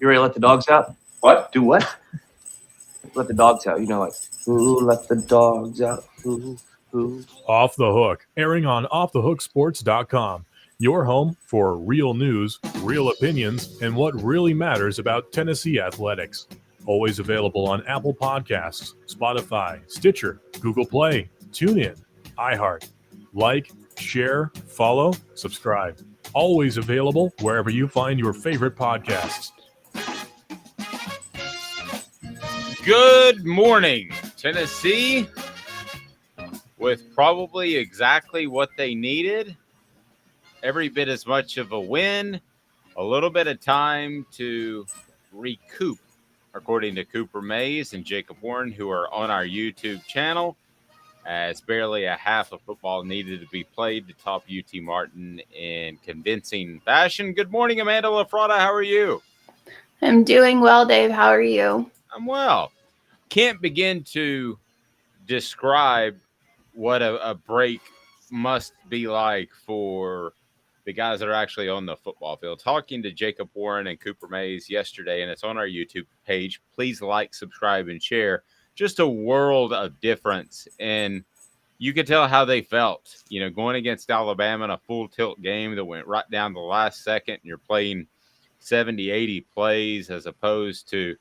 You ready to let the dogs out? What? Do what? Let the dogs out. Like, ooh, let the dogs out. Ooh, ooh. Off the Hook, airing on offthehooksports.com. Your home for real news, real opinions, and what really matters about Tennessee athletics. Always available on Apple Podcasts, Spotify, Stitcher, Google Play, TuneIn, iHeart. Like, share, follow, subscribe. Always available wherever you find your favorite podcasts. Good morning, Tennessee, with probably exactly what they needed. Every bit as much of a win, a little bit of time to recoup, according to Cooper Mays and Jacob Warren, who are on our YouTube channel, as barely a half of football needed to be played to top UT Martin in convincing fashion. Good morning, Amanda LaFratta. How are you? I'm doing well, Dave. How are you? I'm well. Can't begin to describe what a break must be like for the guys that are actually on the football field. Talking to Jacob Warren and Cooper Mays yesterday, and it's on our YouTube page. Please like, subscribe, and share. Just a world of difference. And you could tell how they felt, going against Alabama in a full tilt game that went right down to the last second, and you're playing 70, 80 plays as opposed to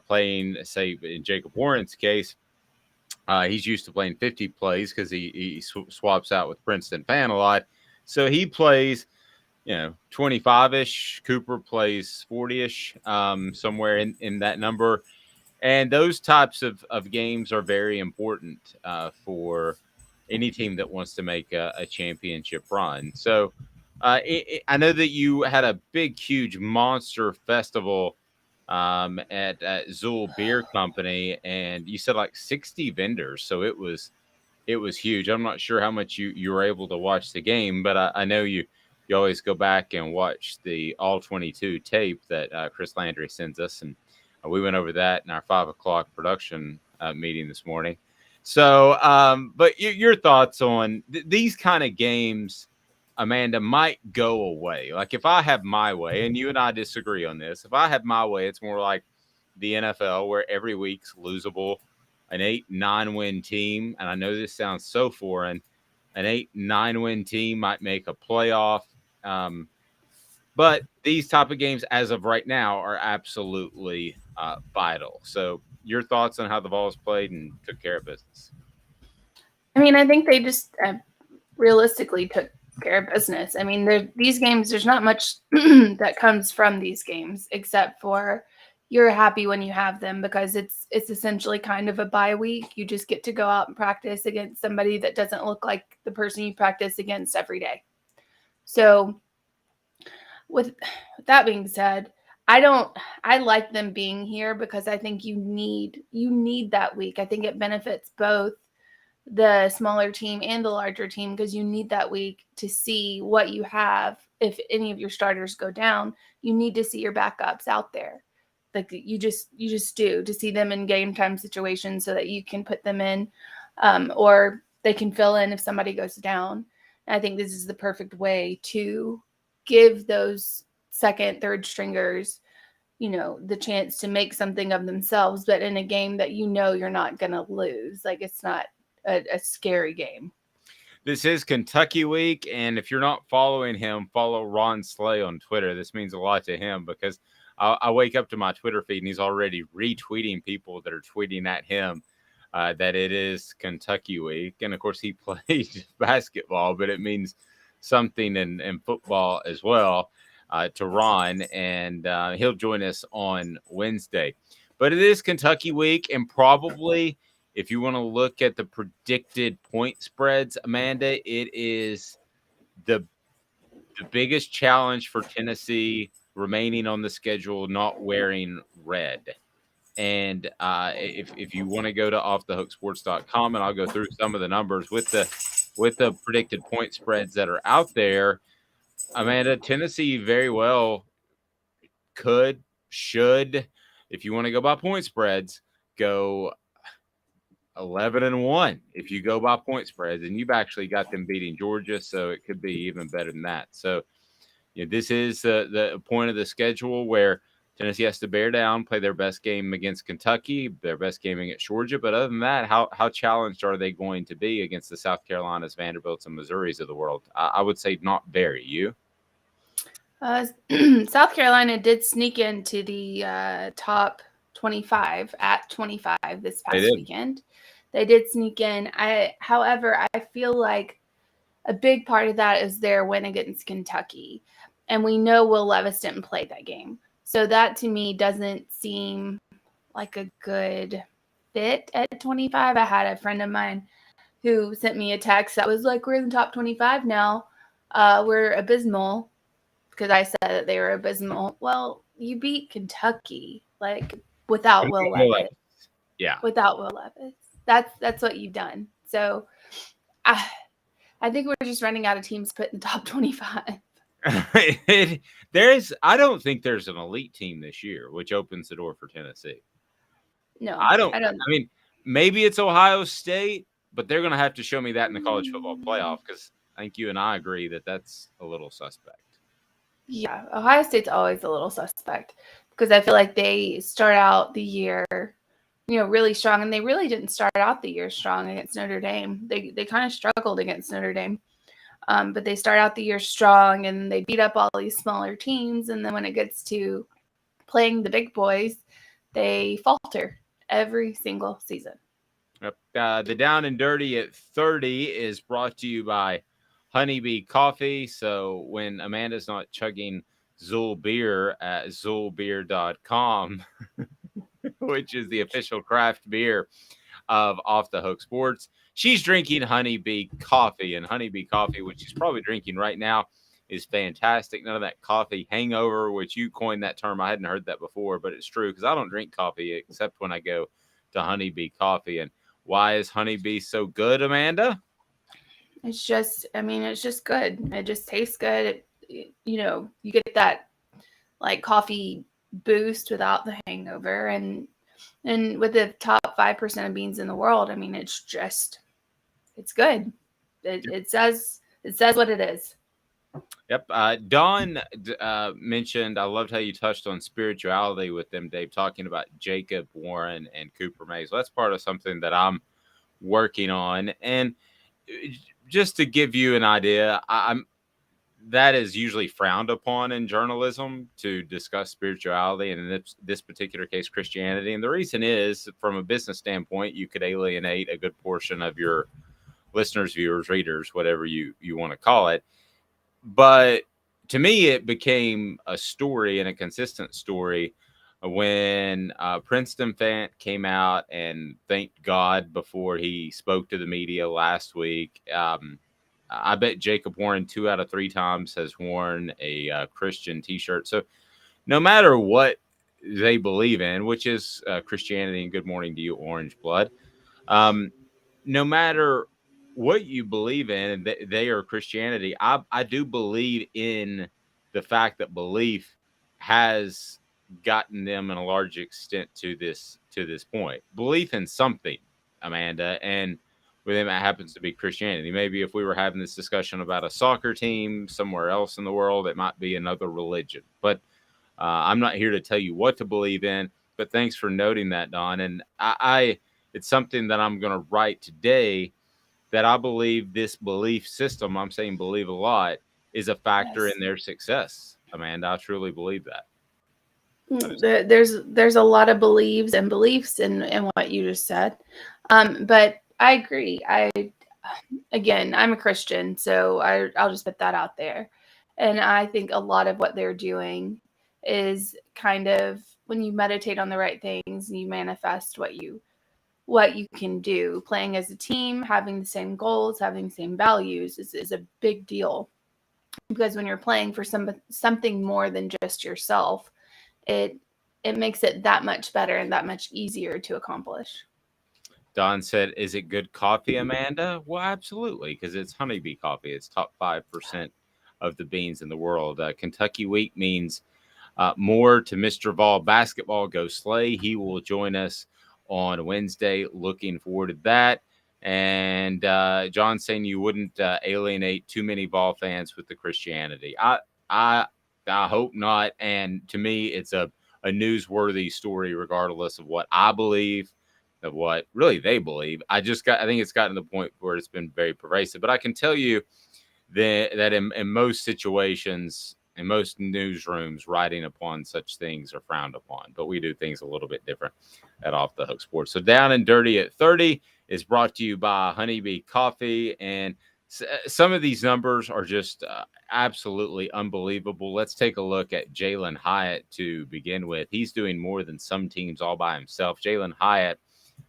playing, say, in Jacob Warren's case, he's used to playing 50 plays because he swaps out with Princeton Fan a lot. So he plays, 25-ish. Cooper plays 40-ish, somewhere in that number. And those types of games are very important for any team that wants to make a championship run. So I know that you had a big, huge monster festival at Zool Beer Company, and you said like 60 vendors. So it was huge. I'm not sure how much you were able to watch the game, but I know you always go back and watch the All 22 tape that Chris Landry sends us, and we went over that in our 5 o'clock production meeting this morning. So, but your thoughts on these kind of games, Amanda, might go away. Like if I have my way, and you and I disagree on this, if I have my way, it's more like the NFL where every week's losable. An 8-9 win team, and I know this sounds so foreign, an 8-9 win team might make a playoff. But these type of games, as of right now, are absolutely vital. So your thoughts on how the Vols played and took care of business? I mean, I think they just realistically took care of business. I mean, these games, there's not much that comes from these games except for you're happy when you have them because it's essentially kind of a bye week. You just get to go out and practice against somebody that doesn't look like the person you practice against every day. So with that being said, I like them being here because I think you need that week. I think it benefits both the smaller team and the larger team because you need that week to see what you have. If any of your starters go down, you need to see your backups out there. Like you just do to see them in game time situations so that you can put them in or they can fill in if somebody goes down. And I think this is the perfect way to give those second, third stringers, the chance to make something of themselves, but in a game that you're not going to lose. Like it's not a scary game. This is Kentucky week, and if you're not following him, follow Ron Slay on Twitter. This means a lot to him because I wake up to my Twitter feed, and he's already retweeting people that are tweeting at him that it is Kentucky week. And, of course, he plays basketball, but it means something in football as well to Ron, and he'll join us on Wednesday. But it is Kentucky week, and probably – if you want to look at the predicted point spreads, Amanda, it is the biggest challenge for Tennessee remaining on the schedule, not wearing red. And if you want to go to offthehooksports.com, and I'll go through some of the numbers with the predicted point spreads that are out there, Amanda, Tennessee very well should, if you want to go by point spreads, go 11-1 if you go by point spreads, and you've actually got them beating Georgia, so it could be even better than that. So this is the point of the schedule where Tennessee has to bear down, play their best game against Kentucky, their best game against Georgia. But other than that, how challenged are they going to be against the South Carolinas, Vanderbilts, and Missouris of the world? I would say not very. You? South Carolina did sneak into the top 25 at 25 this past weekend. They did sneak in. However, I feel like a big part of that is their win against Kentucky. And we know Will Levis didn't play that game. So that to me doesn't seem like a good fit at 25. I had a friend of mine who sent me a text that was like, we're in the top 25 now. We're abysmal, because I said that they were abysmal. Well, you beat Kentucky, like, without Will Levis. Yeah. Without Will Levis. That's what you've done. So I think we're just running out of teams put in the top 25. I don't think there's an elite team this year, which opens the door for Tennessee. No, I don't. I mean, maybe it's Ohio State, but they're going to have to show me that in the college football playoff, because I think you and I agree that that's a little suspect. Yeah, Ohio State's always a little suspect, because I feel like they start out the year, really strong, and they really didn't start out the year strong against Notre Dame. They kind of struggled against Notre Dame. But they start out the year strong, and they beat up all these smaller teams. And then when it gets to playing the big boys, they falter every single season. Yep. The Down and Dirty at 30 is brought to you by Honeybee Coffee. So when Amanda's not chugging Zool beer at zoolbeer.com, which is the official craft beer of Off the Hook Sports, she's drinking Honeybee Coffee, and Honeybee Coffee, which she's probably drinking right now, is fantastic. None of that coffee hangover, which you coined that term. I hadn't heard that before, but it's true, because I don't drink coffee except when I go to Honeybee Coffee. And why is Honeybee so good, Amanda? It's just good. It just tastes good. You get that like coffee boost without the hangover, and with the top 5% of beans in the world, I mean, it's good. It says what it is. Yep. Dawn mentioned, I loved how you touched on spirituality with them, Dave, talking about Jacob Warren and Cooper Mays. Well, that's part of something that I'm working on. And just to give you an idea, that is usually frowned upon in journalism, to discuss spirituality, and in this particular case, Christianity. And the reason is, from a business standpoint, you could alienate a good portion of your listeners, viewers, readers, whatever you want to call it. But to me, it became a story, and a consistent story, when Princeton Fant came out and thanked God before he spoke to the media last week. I bet Jacob Warren 2 out of 3 times has worn a Christian T-shirt. So no matter what they believe in, which is Christianity and good morning to you, Orange Blood, no matter what you believe in, and they are Christianity, I do believe in the fact that belief has gotten them in a large extent to this point. Belief in something, Amanda, and with them, it happens to be Christianity. Maybe if we were having this discussion about a soccer team somewhere else in the world, it might be another religion. But I'm not here to tell you what to believe in. But thanks for noting that, Don. And it's something that I'm going to write today, that I believe this belief system, I'm saying believe a lot, is a factor in their success. Amanda, I truly believe that. There's a lot of beliefs in what you just said. But I agree. I'm a Christian, so I'll just put that out there. And I think a lot of what they're doing is kind of, when you meditate on the right things, you manifest what you can do. Playing as a team, having the same goals, having the same values is a big deal. Because when you're playing for something more than just yourself, it makes it that much better and that much easier to accomplish. Don said, is it good coffee, Amanda? Well, absolutely, because it's Honeybee Coffee. It's top 5% of the beans in the world. Kentucky Week means more to Mr. Vol basketball. Go Slay. He will join us on Wednesday. Looking forward to that. And John saying you wouldn't alienate too many Vol fans with the Christianity. I hope not. And to me, it's a a newsworthy story, regardless of what I believe, of what really they believe. I think it's gotten to the point where it's been very pervasive. But I can tell you that in most situations, in most newsrooms, writing upon such things are frowned upon. But we do things a little bit different at Off the Hook Sports. So Down and Dirty at 30 is brought to you by Honeybee Coffee. And some of these numbers are just absolutely unbelievable. Let's take a look at Jalen Hyatt to begin with. He's doing more than some teams all by himself. Jalen Hyatt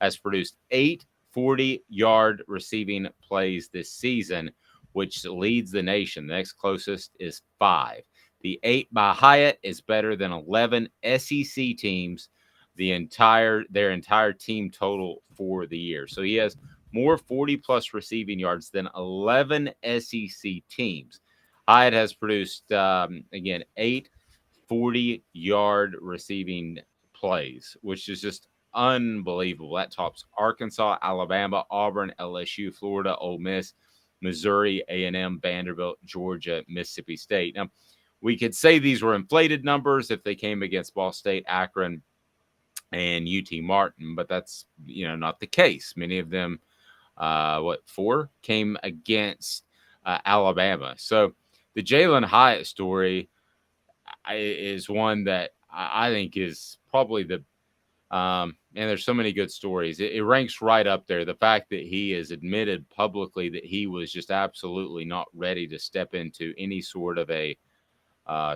has produced 8 40-yard receiving plays this season, which leads the nation. The next closest is 5. The 8 by Hyatt is better than 11 SEC teams, their entire team total for the year. So he has more 40-plus receiving yards than 11 SEC teams. Hyatt has produced, again, 8 40-yard receiving plays, which is just unbelievable. That tops Arkansas, Alabama, Auburn, LSU, Florida, Ole Miss, Missouri, A&M, Vanderbilt, Georgia, Mississippi State. Now, we could say these were inflated numbers if they came against Ball State, Akron, and UT Martin, but that's not the case. Many of them, 4 came against Alabama. So the Jalen Hyatt story is one that I think is probably the and there's so many good stories. It ranks right up there. The fact that he has admitted publicly that he was just absolutely not ready to step into any sort of a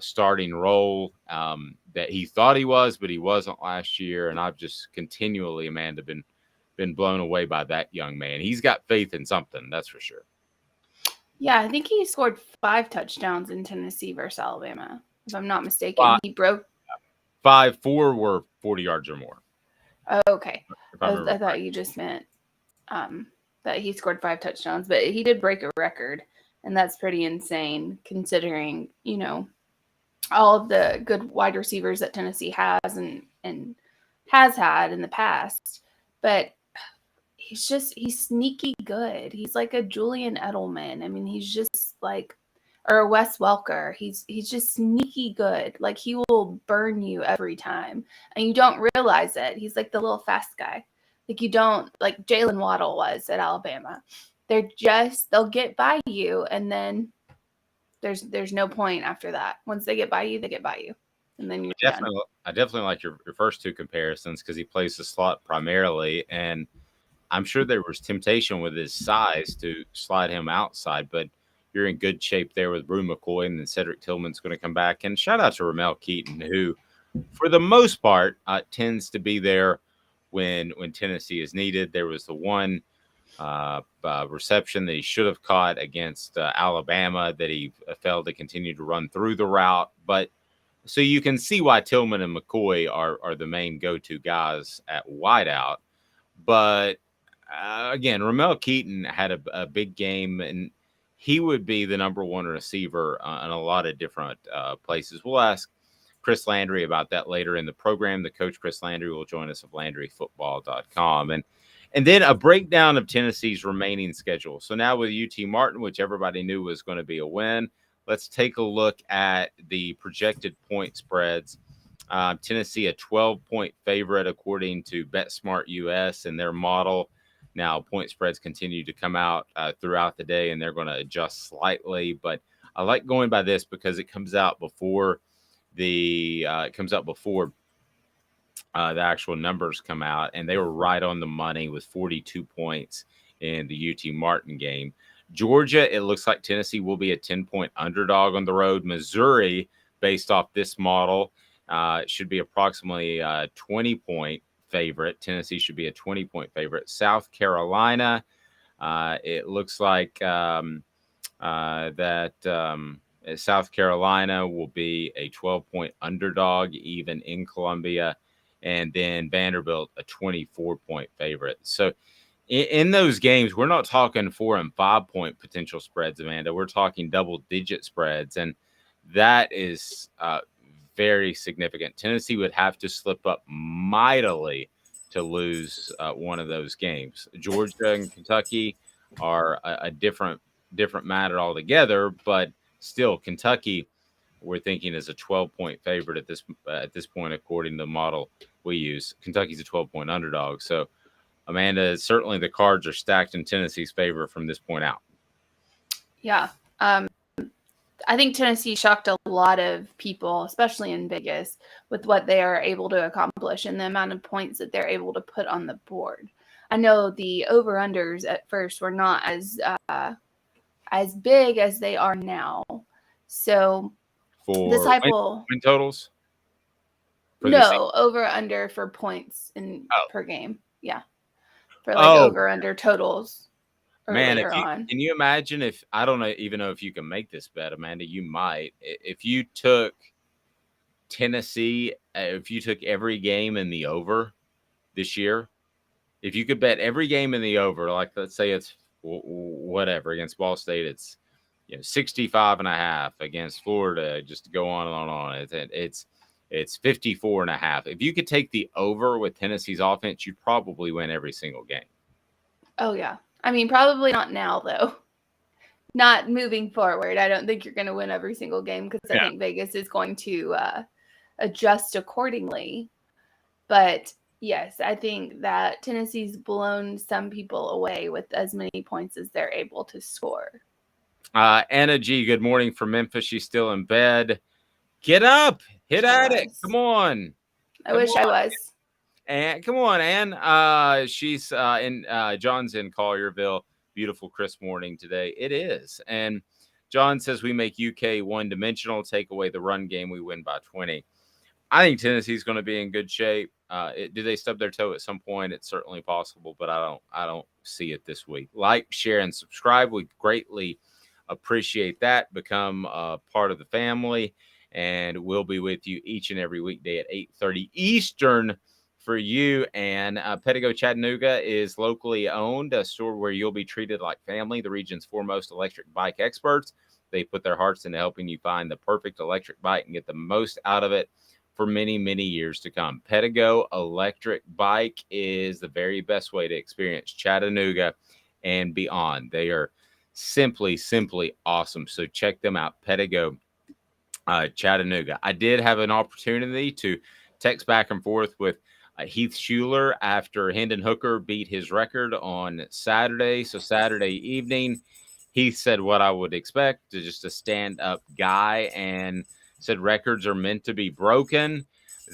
starting role, that he thought he was, but he wasn't last year. And I've just continually, Amanda, been blown away by that young man. He's got faith in something, that's for sure. Yeah, I think he scored 5 touchdowns in Tennessee versus Alabama, if I'm not mistaken. He broke 5, 4 were 40 yards or more. Oh, okay. I thought you just meant that he scored 5 touchdowns, but he did break a record, and that's pretty insane considering, all of the good wide receivers that Tennessee has and has had in the past. But he's sneaky good. He's like a Julian Edelman. I mean, he's just like, or a Wes Welker. He's just sneaky good. Like, he will burn you every time, and you don't realize it. He's like the little fast guy. Like, you don't, like Jalen Waddle was at Alabama. They'll get by you, and then there's no point after that. Once they get by you, they get by you, and then you're done. I definitely like your first 2 comparisons because he plays the slot primarily, and I'm sure there was temptation with his size to slide him outside, but you're in good shape there with Brew McCoy, and then Cedric Tillman's going to come back. And shout out to Ramel Keaton, who, for the most part, tends to be there when Tennessee is needed. There was the one reception that he should have caught against Alabama that he failed to continue to run through the route. But so you can see why Tillman and McCoy are the main go-to guys at wideout. But again, Ramel Keaton had a big game, and he would be the number 1 receiver in a lot of different places. We'll ask Chris Landry about that later in the program. The coach, Chris Landry, will join us at LandryFootball.com. And then a breakdown of Tennessee's remaining schedule. So now with UT Martin, which everybody knew was going to be a win, let's take a look at the projected point spreads. Tennessee, a 12-point favorite, according to BetSmart US and their model. Now, point spreads continue to come out throughout the day, and they're going to adjust slightly. But I like going by this because it comes out before the actual numbers come out, and they were right on the money with 42 points in the UT Martin game. Georgia, it looks like Tennessee will be a 10-point underdog on the road. Missouri, based off this model, should be approximately a 20-point favorite. Tennessee should be a 20-point favorite. South Carolina, it looks like that South Carolina will be a 12-point underdog, even in Columbia. And then Vanderbilt, a 24-point favorite. So in those games, we're not talking 4 and 5 point potential spreads, Amanda. We're talking double-digit spreads, and that is very significant. Tennessee would have to slip up mightily to lose one of those games. Georgia and Kentucky are a different matter altogether, but still, Kentucky we're thinking is a 12-point favorite at this point, according to the model we use. Kentucky's a 12-point underdog. So, Amanda, certainly the cards are stacked in Tennessee's favor from this point out. Yeah. I think Tennessee shocked a lot of people, especially in Vegas, with what they are able to accomplish and the amount of points that they're able to put on the board. I know the over-unders at first were not as big as they are now. So For this hype will win totals? No, over-under for points per game. Yeah. For over-under totals. Man, on. Can you imagine if I don't even know if you can make this bet, Amanda? You might. If you took Tennessee, if you took every game in the over this year, if you could bet every game in the over, like let's say it's whatever against Ball State, it's 65.5 against Florida, just to go on and on. It's 54.5. If you could take the over with Tennessee's offense, you'd probably win every single game. Oh yeah. I mean, probably not now, though. Not moving forward. I don't think you're going to win every single game because I think Vegas is going to adjust accordingly. But, yes, I think that Tennessee's blown some people away with as many points as they're able to score. Anna G., good morning from Memphis. She's still in bed. Get up. Hit at it. Come on. I wish I was. And come on, Ann. She's John's in Collierville. Beautiful, crisp morning today. It is. And John says we make UK one-dimensional, take away the run game, we win by 20. I think Tennessee's going to be in good shape. Do they stub their toe at some point? It's certainly possible, but I don't see it this week. Like, share, and subscribe. We greatly appreciate that. Become a part of the family, and we'll be with you each and every weekday at 8:30 Eastern. For you, and Pedigo Chattanooga is locally owned, a store where you'll be treated like family, the region's foremost electric bike experts. They put their hearts into helping you find the perfect electric bike and get the most out of it for many, many years to come. Pedigo Electric Bike is the very best way to experience Chattanooga and beyond. They are simply awesome. So check them out, Pedigo Chattanooga. I did have an opportunity to text back and forth with Heath Schuler after Hendon Hooker beat his record on Saturday. So Saturday evening, Heath said what I would expect, just a stand-up guy, and said records are meant to be broken,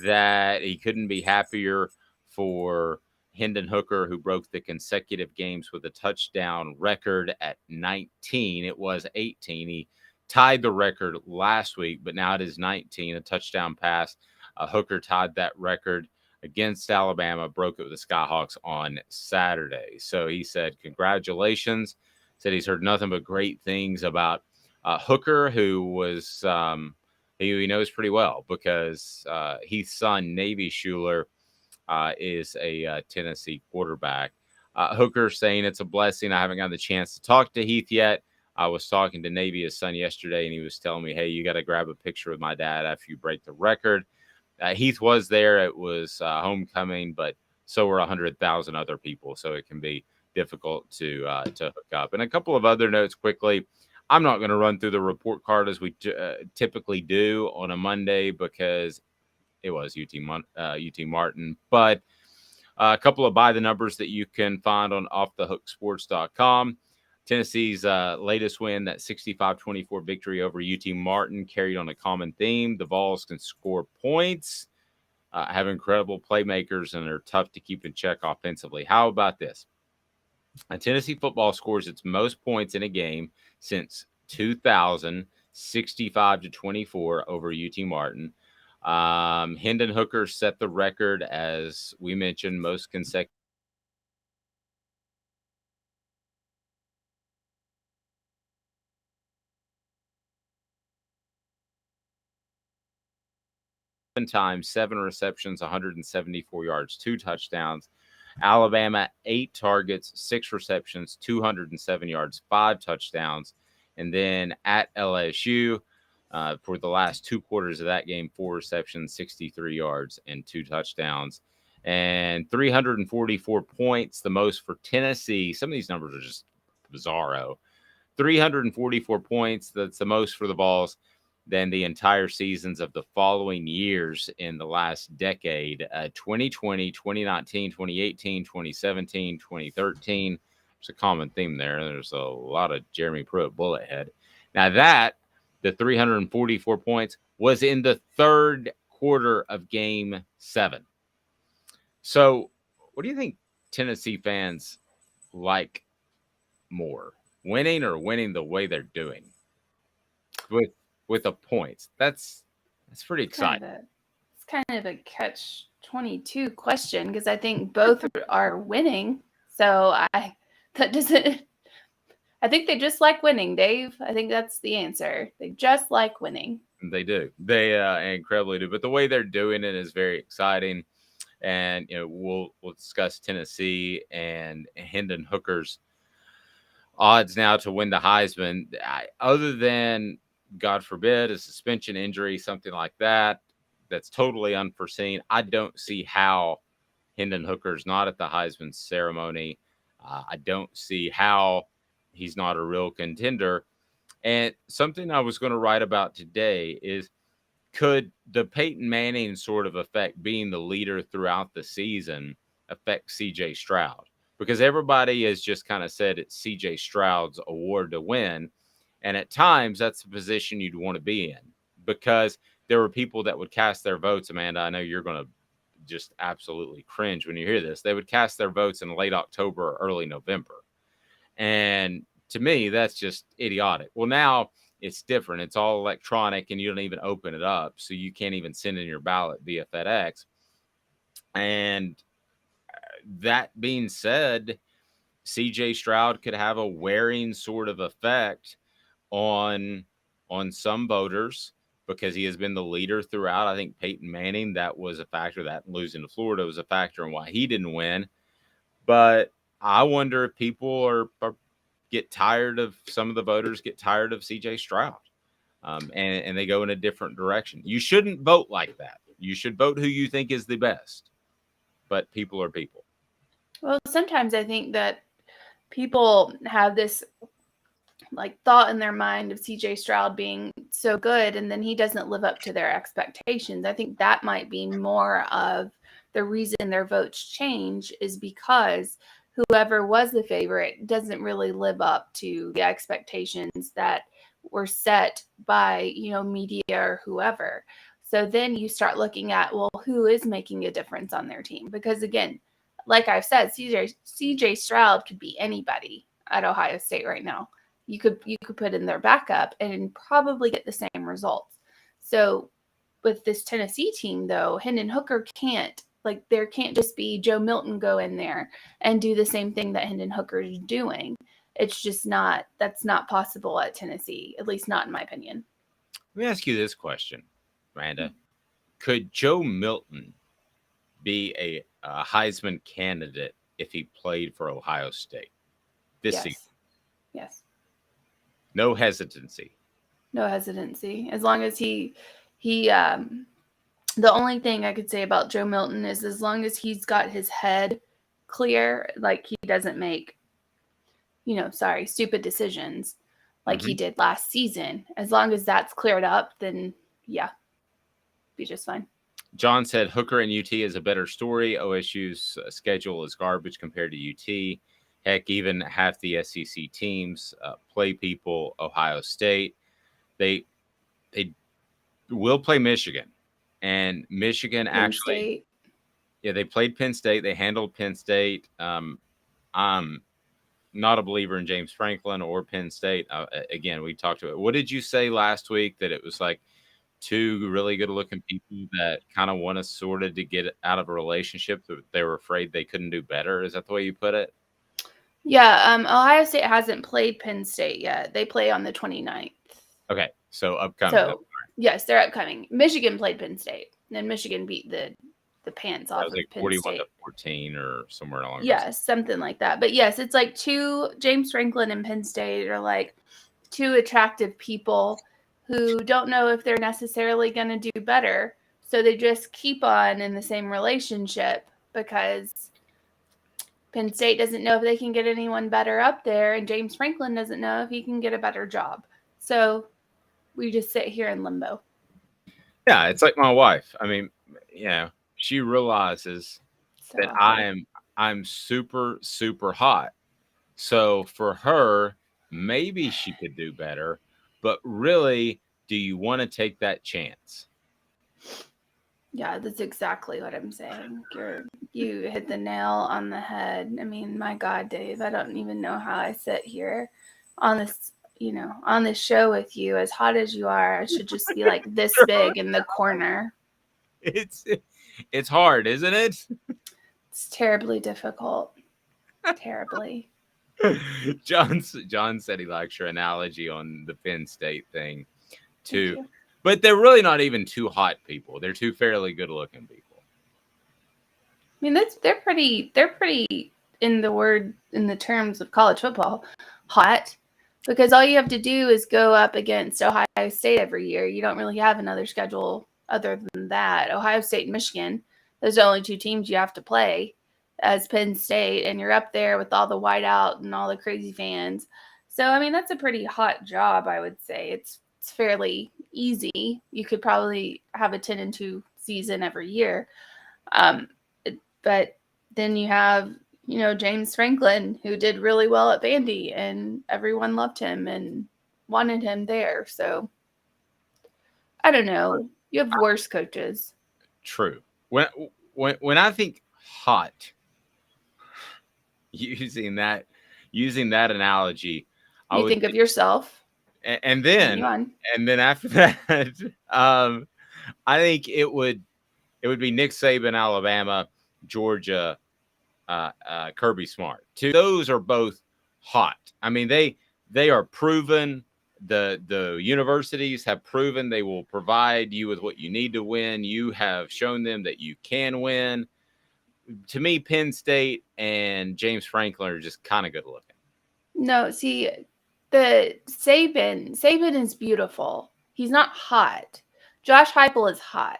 that he couldn't be happier for Hendon Hooker, who broke the consecutive games with a touchdown record at 19. It was 18. He tied the record last week, but now it is 19, a touchdown pass. Hooker tied that record against Alabama, broke it with the Skyhawks on Saturday. So he said, congratulations. Said he's heard nothing but great things about Hooker, who was he knows pretty well because Heath's son, Navy Schuler, is a Tennessee quarterback. Hooker saying it's a blessing. I haven't gotten the chance to talk to Heath yet. I was talking to Navy, his son, yesterday, and he was telling me, hey, you got to grab a picture with my dad after you break the record. Heath was there. It was homecoming, but so were 100,000 other people. So it can be difficult to hook up. And a couple of other notes quickly. I'm not going to run through the report card as we typically do on a Monday because it was UT Martin. But a couple of by the numbers that you can find on offthehooksports.com. Tennessee's latest win, that 65-24 victory over UT Martin, carried on a common theme. The Vols can score points, have incredible playmakers, and are tough to keep in check offensively. How about this? Tennessee football scores its most points in a game since 2000, 65-24 over UT Martin. Hendon Hooker set the record, as we mentioned, most consecutive times, 7 receptions, 174 yards, 2 touchdowns. Alabama, 8 targets, 6 receptions, 207 yards, 5 touchdowns. And then at LSU, for the last 2 quarters of that game, 4 receptions, 63 yards, and 2 touchdowns. And 344 points, the most for Tennessee. Some of these numbers are just bizarro. 344 points, that's the most for the Vols. than the entire seasons of the following years in the last decade, 2020, 2019, 2018, 2017, 2013. There's a common theme there. There's a lot of Jeremy Pruitt bullet head. Now the 344 points was in the third quarter of Game 7. So what do you think Tennessee fans like more, winning or winning the way they're doing with the points? That's pretty exciting. It's kind of a catch-22 question because I think both are winning. So I think they just like winning, Dave. I think that's the answer. They just like winning. They do. They incredibly do. But the way they're doing it is very exciting. And we'll discuss Tennessee and Hendon Hooker's odds now to win the Heisman. Other than, God forbid, a suspension injury, something like that, that's totally unforeseen, I don't see how Hendon Hooker's not at the Heisman ceremony. I don't see how he's not a real contender. And something I was going to write about today is, could the Peyton Manning sort of effect, being the leader throughout the season, affect C.J. Stroud? Because everybody has just kind of said it's C.J. Stroud's award to win. And at times, that's the position you'd want to be in. Because there were people that would cast their votes. Amanda, I know you're going to just absolutely cringe when you hear this. They would cast their votes in late October or early November. And to me, that's just idiotic. Well, now it's different. It's all electronic and you don't even open it up. So you can't even send in your ballot via FedEx. And that being said, CJ Stroud could have a wearing sort of effect on some voters because he has been the leader throughout. I think Peyton Manning, that was a factor. That losing to Florida was a factor in why he didn't win. But I wonder if people get tired of, some of the voters get tired of CJ Stroud, and they go in a different direction. You shouldn't vote like that. You should vote who you think is the best. But people are people. Well, sometimes I think that people have this thought in their mind of CJ Stroud being so good and then he doesn't live up to their expectations. I think that might be more of the reason their votes change, is because whoever was the favorite doesn't really live up to the expectations that were set by, media or whoever. So then you start looking at, well, who is making a difference on their team? Because again, like I've said, CJ Stroud could be anybody at Ohio State right now. You could put in their backup and probably get the same results. So with this Tennessee team, though, Hendon Hooker can't. There can't just be Joe Milton go in there and do the same thing that Hendon Hooker is doing. It's just that's not possible at Tennessee, at least not in my opinion. Let me ask you this question, Miranda. Could Joe Milton be a Heisman candidate if he played for Ohio State this season? Yes. No hesitancy. No hesitancy. As long as he the only thing I could say about Joe Milton is, as long as he's got his head clear, he doesn't make, stupid decisions like he did last season. As long as that's cleared up, then yeah, be just fine. John said Hooker and UT is a better story. OSU's schedule is garbage compared to UT. Heck, even half the SEC teams play people Ohio State. They will play Michigan. And Michigan actually, they played Penn State. They handled Penn State. I'm not a believer in James Franklin or Penn State. Again, we talked about it. What did you say last week? That it was two really good-looking people that kind of want to sort of to get out of a relationship that they were afraid they couldn't do better. Is that the way you put it? Yeah, Ohio State hasn't played Penn State yet. They play on the 29th. Okay, so upcoming. So, yes, they're upcoming. Michigan played Penn State, and Michigan beat the pants off of Penn State. 41-14 or somewhere along. Yes, something like that. But yes, it's two, James Franklin and Penn State are two attractive people who don't know if they're necessarily going to do better. So they just keep on in the same relationship because Penn State doesn't know if they can get anyone better up there, and James Franklin doesn't know if he can get a better job. So we just sit here in limbo? Yeah, it's like my wife. I mean, she realizes So that hard. I'm super, super hot. So for her, maybe she could do better. But really, do you want to take that chance? Yeah, that's exactly what I'm saying. You hit the nail on the head. I mean, my God, Dave, I don't even know how I sit here on this, on this show with you. As hot as you are, I should just be like this big in the corner. It's hard, isn't it? It's terribly difficult. Terribly. John said he likes your analogy on the Penn State thing too. Thank you. But they're really not even two hot people. They're two fairly good-looking people. I mean, they're pretty in the terms of college football, hot, because all you have to do is go up against Ohio State every year. You don't really have another schedule other than that. Ohio State and Michigan, those are the only two teams you have to play as Penn State, and you're up there with all the whiteout and all the crazy fans. So, I mean, that's a pretty hot job, I would say. It's fairly easy. You could probably have a 10-2 season every year. But then you have, James Franklin, who did really well at Vandy, and everyone loved him and wanted him there. So I don't know. You have worse coaches. True. When I think hot, using that analogy, I would think of yourself. And then after that, I think it would be Nick Saban, Alabama, Georgia, Kirby Smart. Those are both hot. I mean, they are proven. The universities have proven they will provide you with what you need to win. You have shown them that you can win. To me, Penn State and James Franklin are just kind of good looking. No, see, the Saban is beautiful. He's not hot. Josh Heupel is hot.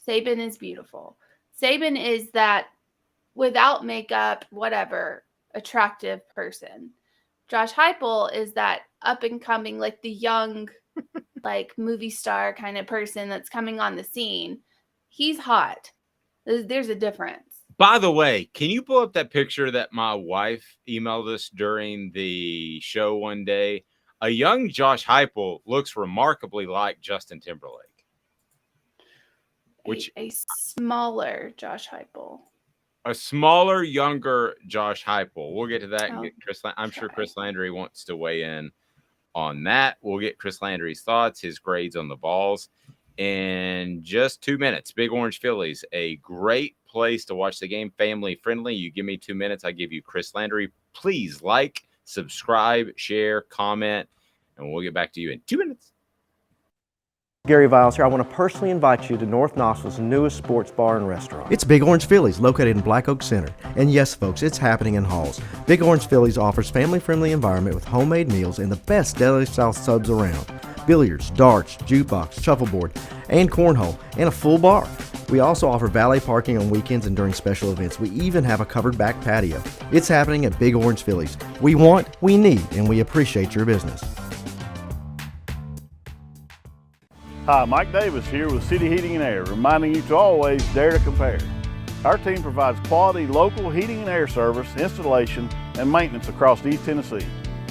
Saban is beautiful. Saban is that without makeup, whatever, attractive person. Josh Heupel is that up and coming, like the young, like movie star kind of person that's coming on the scene. He's hot. There's a difference. By the way, can you pull up that picture that my wife emailed us during the show one day? A young Josh Heupel looks remarkably like Justin Timberlake. A smaller Josh Heupel. A smaller, younger Josh Heupel. We'll get to that and get Chris. I'm sure Chris Landry wants to weigh in on that. We'll get Chris Landry's thoughts, his grades on the balls in just 2 minutes. Big Orange Phillies, a great place to watch the game, family friendly. You give me 2 minutes, I give you Chris Landry. Please like, subscribe, share, comment, and we'll get back to you in 2 minutes. Gary Viles here. I want to personally invite you to North Knoxville's newest sports bar and restaurant. It's Big Orange Phillies, located in Black Oak Center. And yes, folks, it's happening in Halls. Big Orange Phillies offers family-friendly environment with homemade meals and the best deli-style subs around. Billiards, darts, jukebox, shuffleboard, and cornhole, and a full bar. We also offer valet parking on weekends and during special events. We even have a covered back patio. It's happening at Big Orange Phillies. We want, we need, and we appreciate your business. Hi, Mike Davis here with City Heating and Air, reminding you to always dare to compare. Our team provides quality local heating and air service, installation, and maintenance across East Tennessee.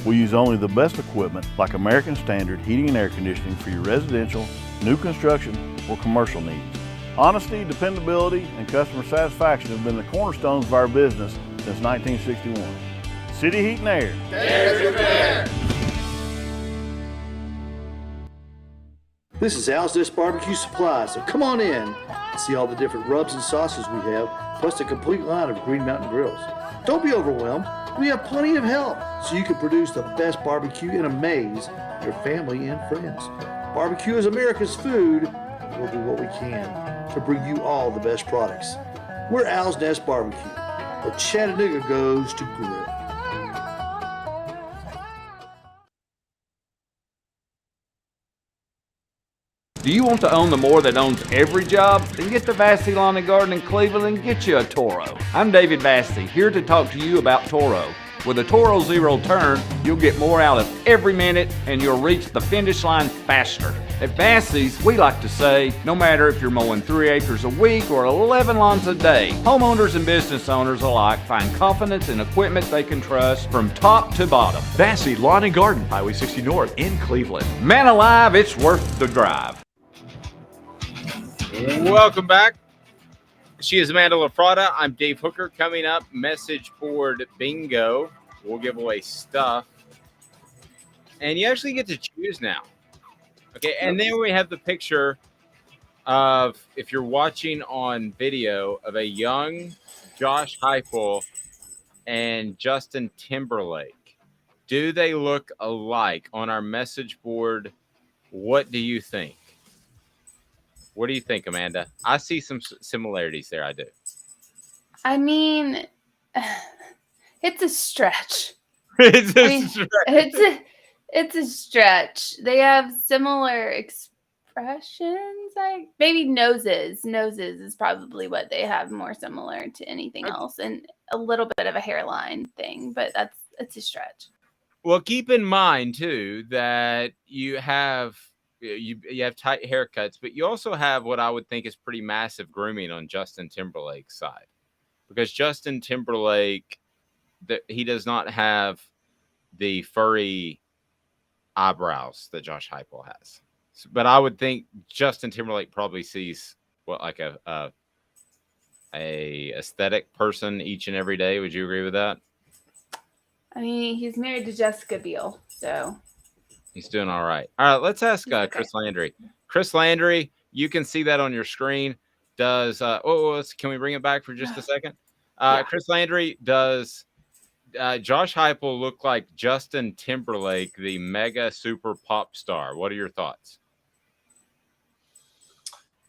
We use only the best equipment like American Standard Heating and Air Conditioning for your residential, new construction, or commercial needs. Honesty, dependability, and customer satisfaction have been the cornerstones of our business since 1961. City Heat and Air. Dare to compare. This is Al's Dish Barbecue Supply, so come on in and see all the different rubs and sauces we have, plus a complete line of Green Mountain grills. Don't be overwhelmed. We have plenty of help so you can produce the best barbecue and amaze your family and friends. Barbecue is America's food. We'll do what we can to bring you all the best products. We're Al's Nest Barbecue, where Chattanooga goes to grill. Do you want to own the more that owns every job? Then get to Vassey Lawn and Garden in Cleveland and get you a Toro. I'm David Vassey, here to talk to you about Toro. With a Toro Zero turn, you'll get more out of every minute and you'll reach the finish line faster. At Bassey's, we like to say, no matter if you're mowing 3 acres a week or 11 lawns a day, homeowners and business owners alike find confidence in equipment they can trust from top to bottom. Bassey Lawn and Garden, Highway 60 North in Cleveland. Man alive, it's worth the drive. Welcome back. She is Amanda LaFratta. I'm Dave Hooker. Coming up, message board bingo. We'll give away stuff. And you actually get to choose now. Okay, and then we have the picture of, if you're watching on video, of a young Josh Heupel and Justin Timberlake. Do they look alike? On our message board, what do you think? What do you think, Amanda? I see some similarities there. I do. I mean, it's a stretch. It's a stretch. They have similar expressions. Like maybe noses. Noses is probably what they have more similar to anything else, and a little bit of a hairline thing. But it's a stretch. Well, keep in mind too that you have tight haircuts, but you also have what I would think is pretty massive grooming on Justin Timberlake's side, because Justin Timberlake, he does not have the furry eyebrows that Josh Heupel has. But I would think Justin Timberlake probably sees like a aesthetic person each and every day. Would you agree with that? I mean, he's married to Jessica Biel, so he's doing all right. All right, let's ask Chris Landry. Chris Landry, you can see that on your screen. Can we bring it back for just a second? Chris Landry, does Josh Heupel look like Justin Timberlake, the mega super pop star? What are your thoughts?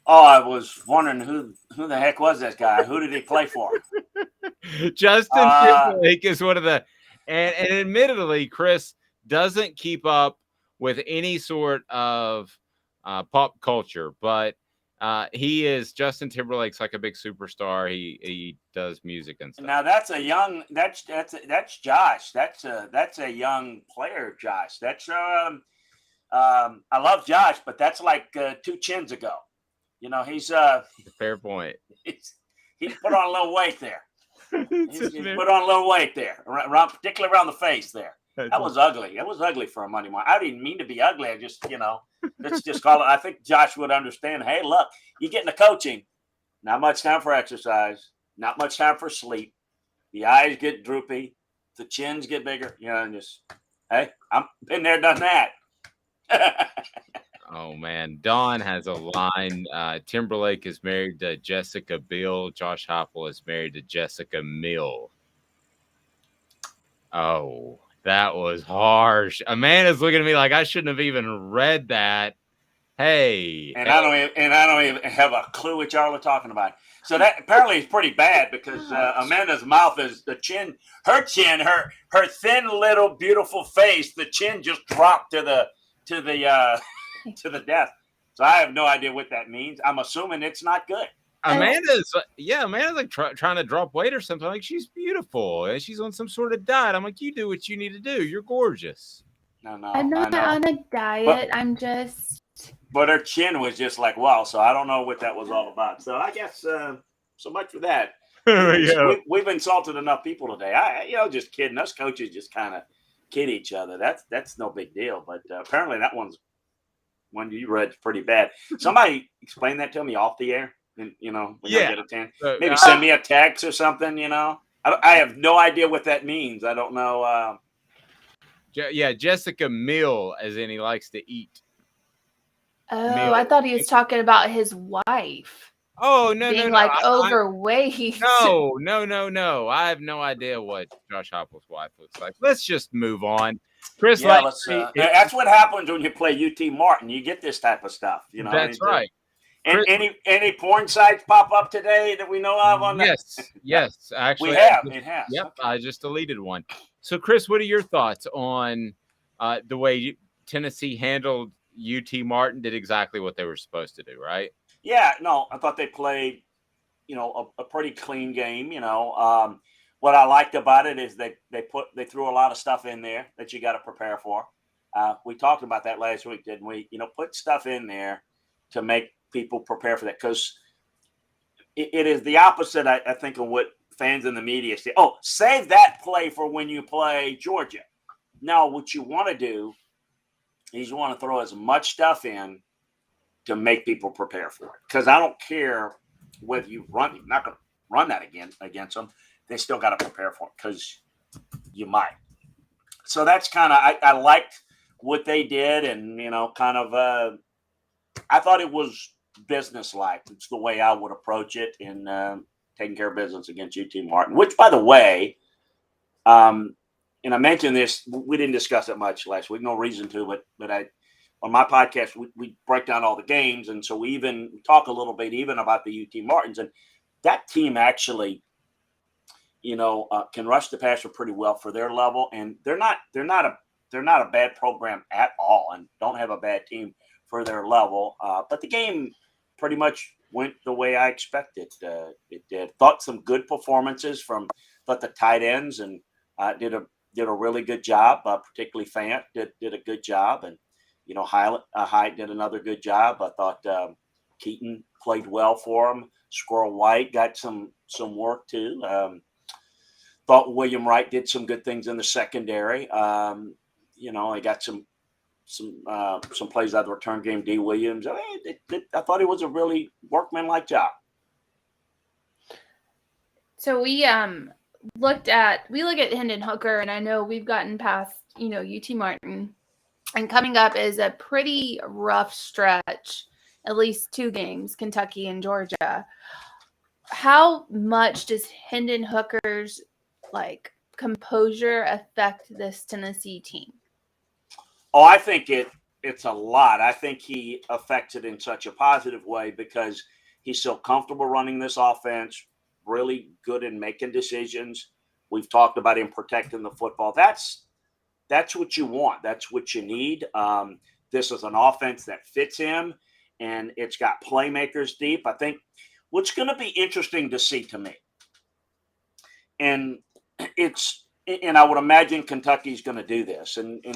Oh, I was wondering who the heck was this guy? Who did he play for? Justin Timberlake is one of the, and admittedly, Chris doesn't keep up with any sort of pop culture, but Justin Timberlake's like a big superstar. He does music and stuff. Now that's Josh. That's a young player, Josh. I love Josh, but that's like 2 chins ago. You know, he's fair point. He's put on a little weight there. He's put on a little weight there, particularly around the face there. That was ugly. It was ugly for a Monday morning. I didn't mean to be ugly. I just, let's just call it. I think Josh would understand. Hey, look, you get into coaching, not much time for exercise, not much time for sleep. The eyes get droopy, the chins get bigger. And just, hey, I've been there, done that. Oh man, Dawn has a line. Timberlake is married to Jessica Biel. Josh Heupel is married to Jessica Mill. Oh. That was harsh. Amanda's looking at me like I shouldn't have even read that. Hey, I don't even have a clue what y'all are talking about. So that apparently is pretty bad because Amanda's mouth is her chin, her thin little beautiful face. The chin just dropped to the death. So I have no idea what that means. I'm assuming it's not good. Amanda's like trying to drop weight or something. Like, she's beautiful and she's on some sort of diet. I'm like, you do what you need to do. You're gorgeous. No, I'm not on a diet. I'm just. But her chin was just like, wow. So I don't know what that was all about. So I guess so much for that. We've insulted enough people today. Just kidding. Us coaches just kind of kid each other. That's no big deal. But apparently that one you read pretty bad. Somebody explain that to me off the air. And, get a 10. Maybe send me a text or something. I have no idea what that means. I don't know. Jessica Mill, as in he likes to eat. Oh, Mill. I thought he was talking about his wife. Oh, no, being no. Overweight. No. I have no idea what Josh Heupel's wife looks like. Let's just move on. Chris, that's what happens when you play UT Martin. You get this type of stuff. That's right. And any porn sites pop up today that we know of on that? Yes. Actually, it has. Yep, okay. I just deleted one. So, Chris, what are your thoughts on the way Tennessee handled UT Martin? Did exactly what they were supposed to do, right? Yeah, no, I thought they played, a pretty clean game. what I liked about it is they threw a lot of stuff in there that you got to prepare for. We talked about that last week, didn't we? Put stuff in there to make people prepare for that, because it is the opposite, I think, of what fans in the media say. Oh, save that play for when you play Georgia. No, what you want to do is you want to throw as much stuff in to make people prepare for it. Because I don't care whether you're not going to run that again against them. They still got to prepare for it because you might. So that's kind of, I liked what they did, and, I thought it was business-like. It's the way I would approach it in taking care of business against UT Martin, which, by the way, and I mentioned this, we didn't discuss it much last week, no reason to, but on my podcast, we break down all the games, and so we talk a little bit even about the UT Martins, and that team actually, can rush the passer pretty well for their level, and they're not a bad program at all, and don't have a bad team for their level. But the game pretty much went the way I expected it did. Thought some good performances from the tight ends, and did a really good job. Particularly Fant did a good job, and Hyatt did another good job. I thought Keaton played well for him. Squirrel White got some work too. Thought William Wright did some good things in the secondary. I got some plays out of the return game. D. Williams. I thought it was a really workmanlike job. So we look at Hendon Hooker, and I know we've gotten past UT Martin, and coming up is a pretty rough stretch. At least 2 games, Kentucky and Georgia. How much does Hendon Hooker's composure affect this Tennessee team? Oh, I think it's a lot. I think he affects it in such a positive way because he's so comfortable running this offense, really good in making decisions. We've talked about him protecting the football. That's what you want. That's what you need. This is an offense that fits him, and it's got playmakers deep. I think what's going to be interesting to see to me, and I would imagine Kentucky's going to do this. And in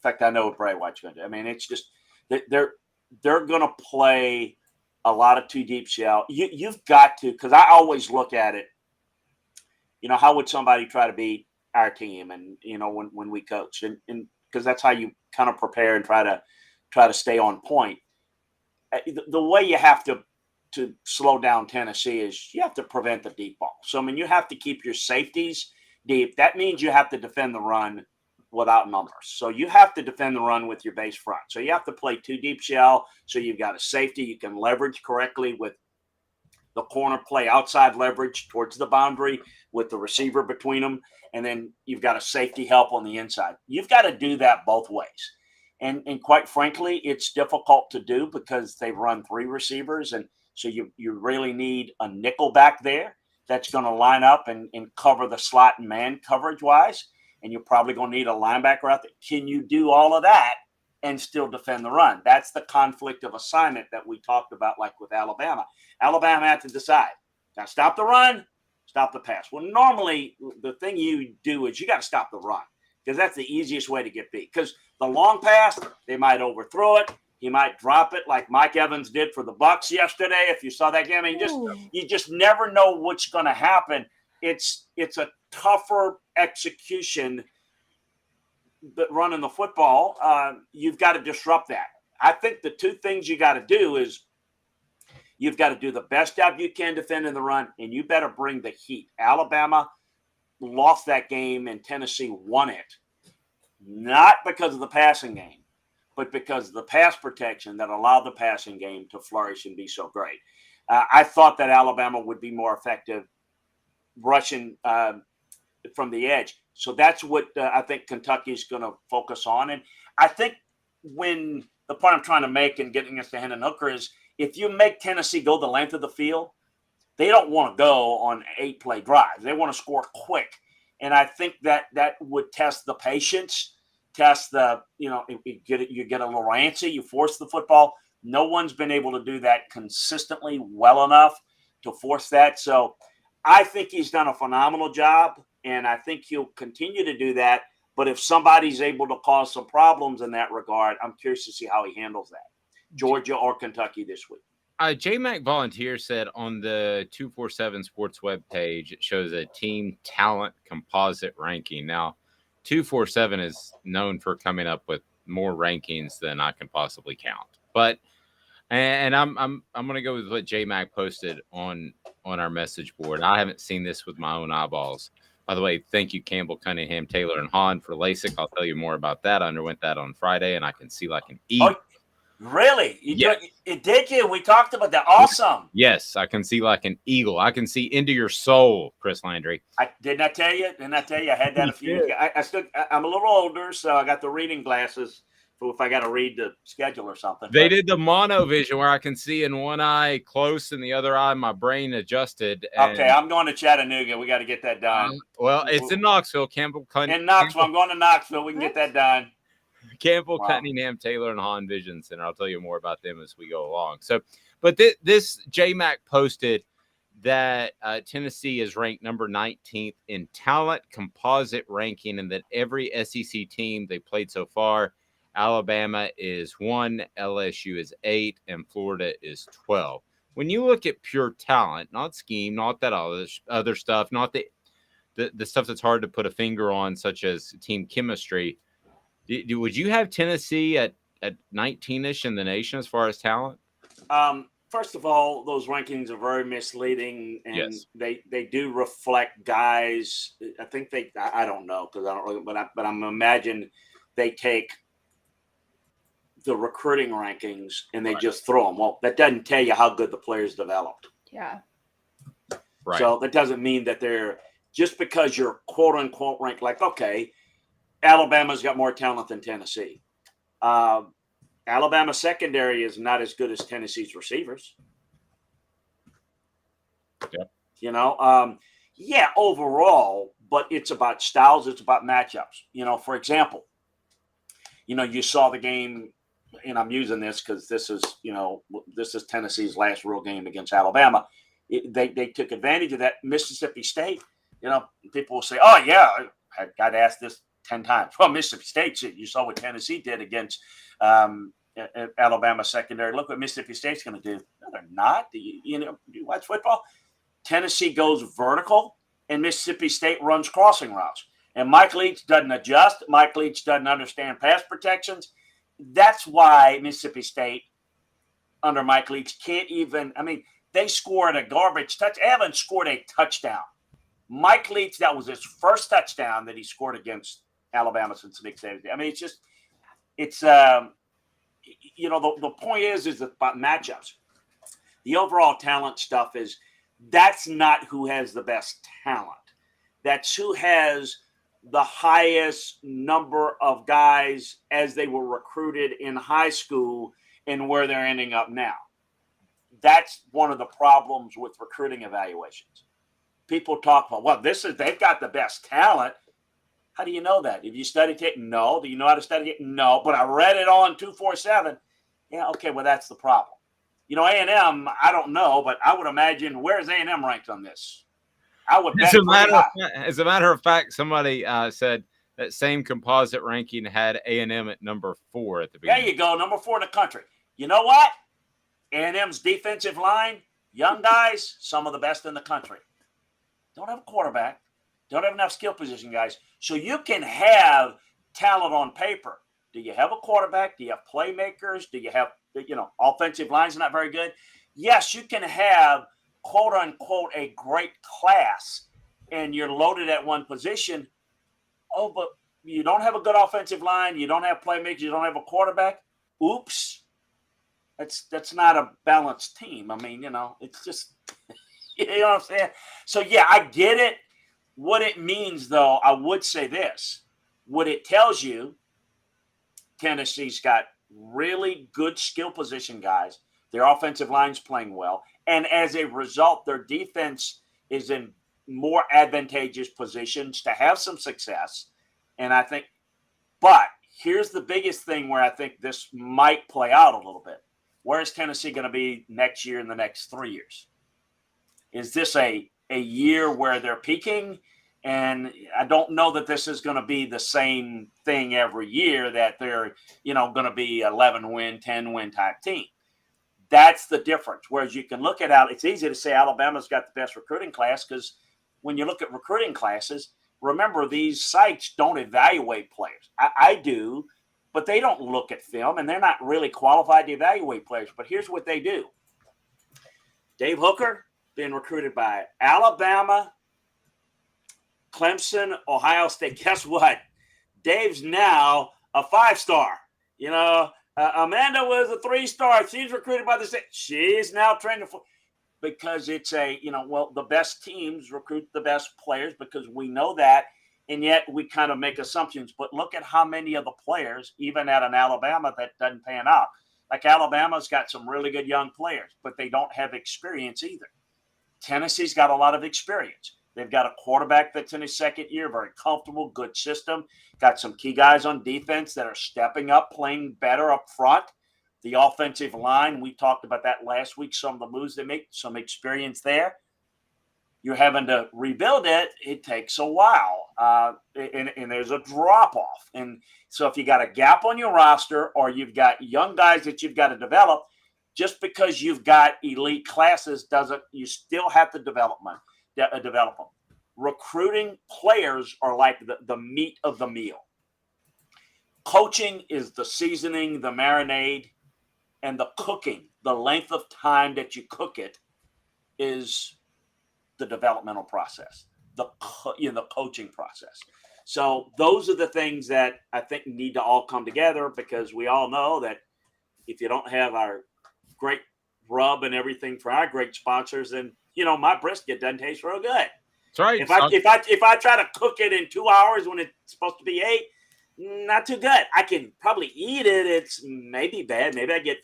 fact, I know what Bray White's going to do. I mean, it's just they're going to play a lot of 2 deep shell. You've got to, because I always look at it, how would somebody try to beat our team? And, when we coach, and because that's how you kind of prepare and try to stay on point. The way you have to slow down Tennessee is you have to prevent the deep ball. So, you have to keep your safeties deep. That means you have to defend the run without numbers. So you have to defend the run with your base front. So you have to play 2 deep shell. So you've got a safety you can leverage correctly with the corner, play outside leverage towards the boundary with the receiver between them. And then you've got a safety help on the inside. You've got to do that both ways. And quite frankly, it's difficult to do because they run 3 receivers. And so you really need a nickel back there that's going to line up and cover the slot and man coverage-wise, and you're probably going to need a linebacker out there. Can you do all of that and still defend the run? That's the conflict of assignment that we talked about, like with Alabama. Alabama had to decide, now stop the run, stop the pass. Well, normally the thing you do is you got to stop the run because that's the easiest way to get beat. Because the long pass, they might overthrow it. He might drop it like Mike Evans did for the Bucs yesterday. If you saw that game, you just never know what's going to happen. It's a tougher execution, but running the football, you've got to disrupt that. I think the 2 things you got to do is you've got to do the best job you can defending the run, and you better bring the heat. Alabama lost that game, and Tennessee won it, not because of the passing game, but because of the pass protection that allowed the passing game to flourish and be so great. I thought that Alabama would be more effective rushing from the edge. So that's what I think Kentucky's going to focus on. And I think when the point I'm trying to make and getting us to Hendon Hooker is if you make Tennessee go the length of the field, they don't want to go on 8-play drives. They want to score quick. And I think that would test the patience. Test the, you get a little antsy, you force the football. No one's been able to do that consistently well enough to force that. So I think he's done a phenomenal job, and I think he'll continue to do that. But if somebody's able to cause some problems in that regard, I'm curious to see how he handles that. Georgia or Kentucky this week. J-Mac Volunteer said on the 247 Sports webpage, it shows a team talent composite ranking. Now, 247 is known for coming up with more rankings than I can possibly count. But and I'm going to go with what J-Mac posted on our message board. I haven't seen this with my own eyeballs. By the way, thank you, Campbell, Cunningham, Taylor, and Hahn for LASIK. I'll tell you more about that. I underwent that on Friday, and I can see like an eagle. Oh, really? Yes. Did you? We talked about that. Awesome. Yes, I can see like an eagle. I can see into your soul, Chris Landry. Didn't I tell you? I had that a few years ago. I'm a little older, so I got the reading glasses for if I got to read the schedule or something. They did the mono vision where I can see in one eye close and the other eye my brain adjusted. Okay, I'm going to Chattanooga. We got to get that done. Well, it's in Knoxville. Campbell in Knoxville. I'm going to Knoxville. We can get that done. Campbell, Cunningham, Taylor, and Hahn Vision Center. I'll tell you more about them as we go along. So, but this J-Mac posted that Tennessee is ranked number 19th in talent composite ranking, and that every SEC team they played so far, Alabama is 1, LSU is 8, and Florida is 12. When you look at pure talent, not scheme, not that other stuff, not the stuff that's hard to put a finger on, such as team chemistry, would you have Tennessee at 19-ish in the nation as far as talent? First of all, those rankings are very misleading, and yes. they do reflect guys. I think I don't know because I don't really, but I'm imagine they take the recruiting rankings and they just throw them. Well, that doesn't tell you how good the players developed. Yeah. Right. So that doesn't mean that they're just because you're quote unquote ranked. Like, okay, Alabama's got more talent than Tennessee. Alabama secondary is not as good as Tennessee's receivers. Yep. You know, overall, but it's about styles. It's about matchups. You know, for example, you saw the game, and I'm using this because this is Tennessee's last real game against Alabama. They took advantage of that. Mississippi State, people will say, oh, yeah, I got asked this 10 times. Well, Mississippi State, you saw what Tennessee did against Alabama secondary. Look what Mississippi State's going to do. No, they're not. You watch football. Tennessee goes vertical, and Mississippi State runs crossing routes. And Mike Leach doesn't adjust. Mike Leach doesn't understand pass protections. That's why Mississippi State, under Mike Leach, can't even – I mean, they scored a garbage touch. Evans scored a touchdown. Mike Leach, that was his first touchdown that he scored against Alabama since Nick Saban. I mean, the point is about matchups. The overall talent stuff that's not who has the best talent. That's who has the highest number of guys as they were recruited in high school and where they're ending up now. That's one of the problems with recruiting evaluations. People talk about, well, they've got the best talent. How do you know that? Have you studied it? No. Do you know how to study it? No. But I read it on 247. Yeah, okay, well, that's the problem. A&M, I don't know, but I would imagine, where's A&M ranked on this? I would bet as a matter of fact, somebody said that same composite ranking had A&M at number 4 at the beginning. There you go, number 4 in the country. You know what? A&M's defensive line, young guys, some of the best in the country. Don't have a quarterback. Don't have enough skill position guys. So you can have talent on paper. Do you have a quarterback? Do you have playmakers? Do you have, offensive line's not very good? Yes, you can have, quote unquote, a great class and you're loaded at one position. Oh, but you don't have a good offensive line. You don't have playmakers. You don't have a quarterback. Oops. That's not a balanced team. I mean, it's just, you know what I'm saying? So, yeah, I get it. What it means, though, I would say this. What it tells you, Tennessee's got really good skill position guys. Their offensive line's playing well. And as a result, their defense is in more advantageous positions to have some success. And I think – but here's the biggest thing where I think this might play out a little bit. Where is Tennessee going to be next year and the next 3 years? Is this a a year where they're peaking. And I don't know that this is going to be the same thing every year, that they're, going to be 11-win, 10-win type team. That's the difference. Whereas you can look at it's easy to say Alabama's got the best recruiting class, because when you look at recruiting classes, remember, these sites don't evaluate players. I do, but they don't look at film, and they're not really qualified to evaluate players. But here's what they do. Dave Hooker, being recruited by Alabama, Clemson, Ohio State. Guess what? Dave's now a 5-star. Amanda was a 3-star. She's recruited by the state. She's now training for, because it's the best teams recruit the best players, because we know that, and yet we kind of make assumptions. But look at how many of the players, even at an Alabama, that doesn't pan out. Like Alabama's got some really good young players, but they don't have experience either. Tennessee's got a lot of experience. They've got a quarterback that's in his second year, very comfortable, good system. Got some key guys on defense that are stepping up, playing better up front. The offensive line, we talked about that last week, some of the moves they make, some experience there. You're having to rebuild it. It takes a while, and there's a drop-off. And so if you got a gap on your roster, or you've got young guys that you've got to develop, just because you've got elite classes you still have to develop them. Recruiting players are like the meat of the meal. Coaching is the seasoning, the marinade, and the cooking. The length of time that you cook it is the developmental process, the coaching process. So those are the things that I think need to all come together, because we all know that if you don't have our great rub and everything for our great sponsors, then my brisket doesn't taste real good. That's right. If I try to cook it in 2 hours when it's supposed to be 8, not too good. I can probably eat it. It's maybe bad. Maybe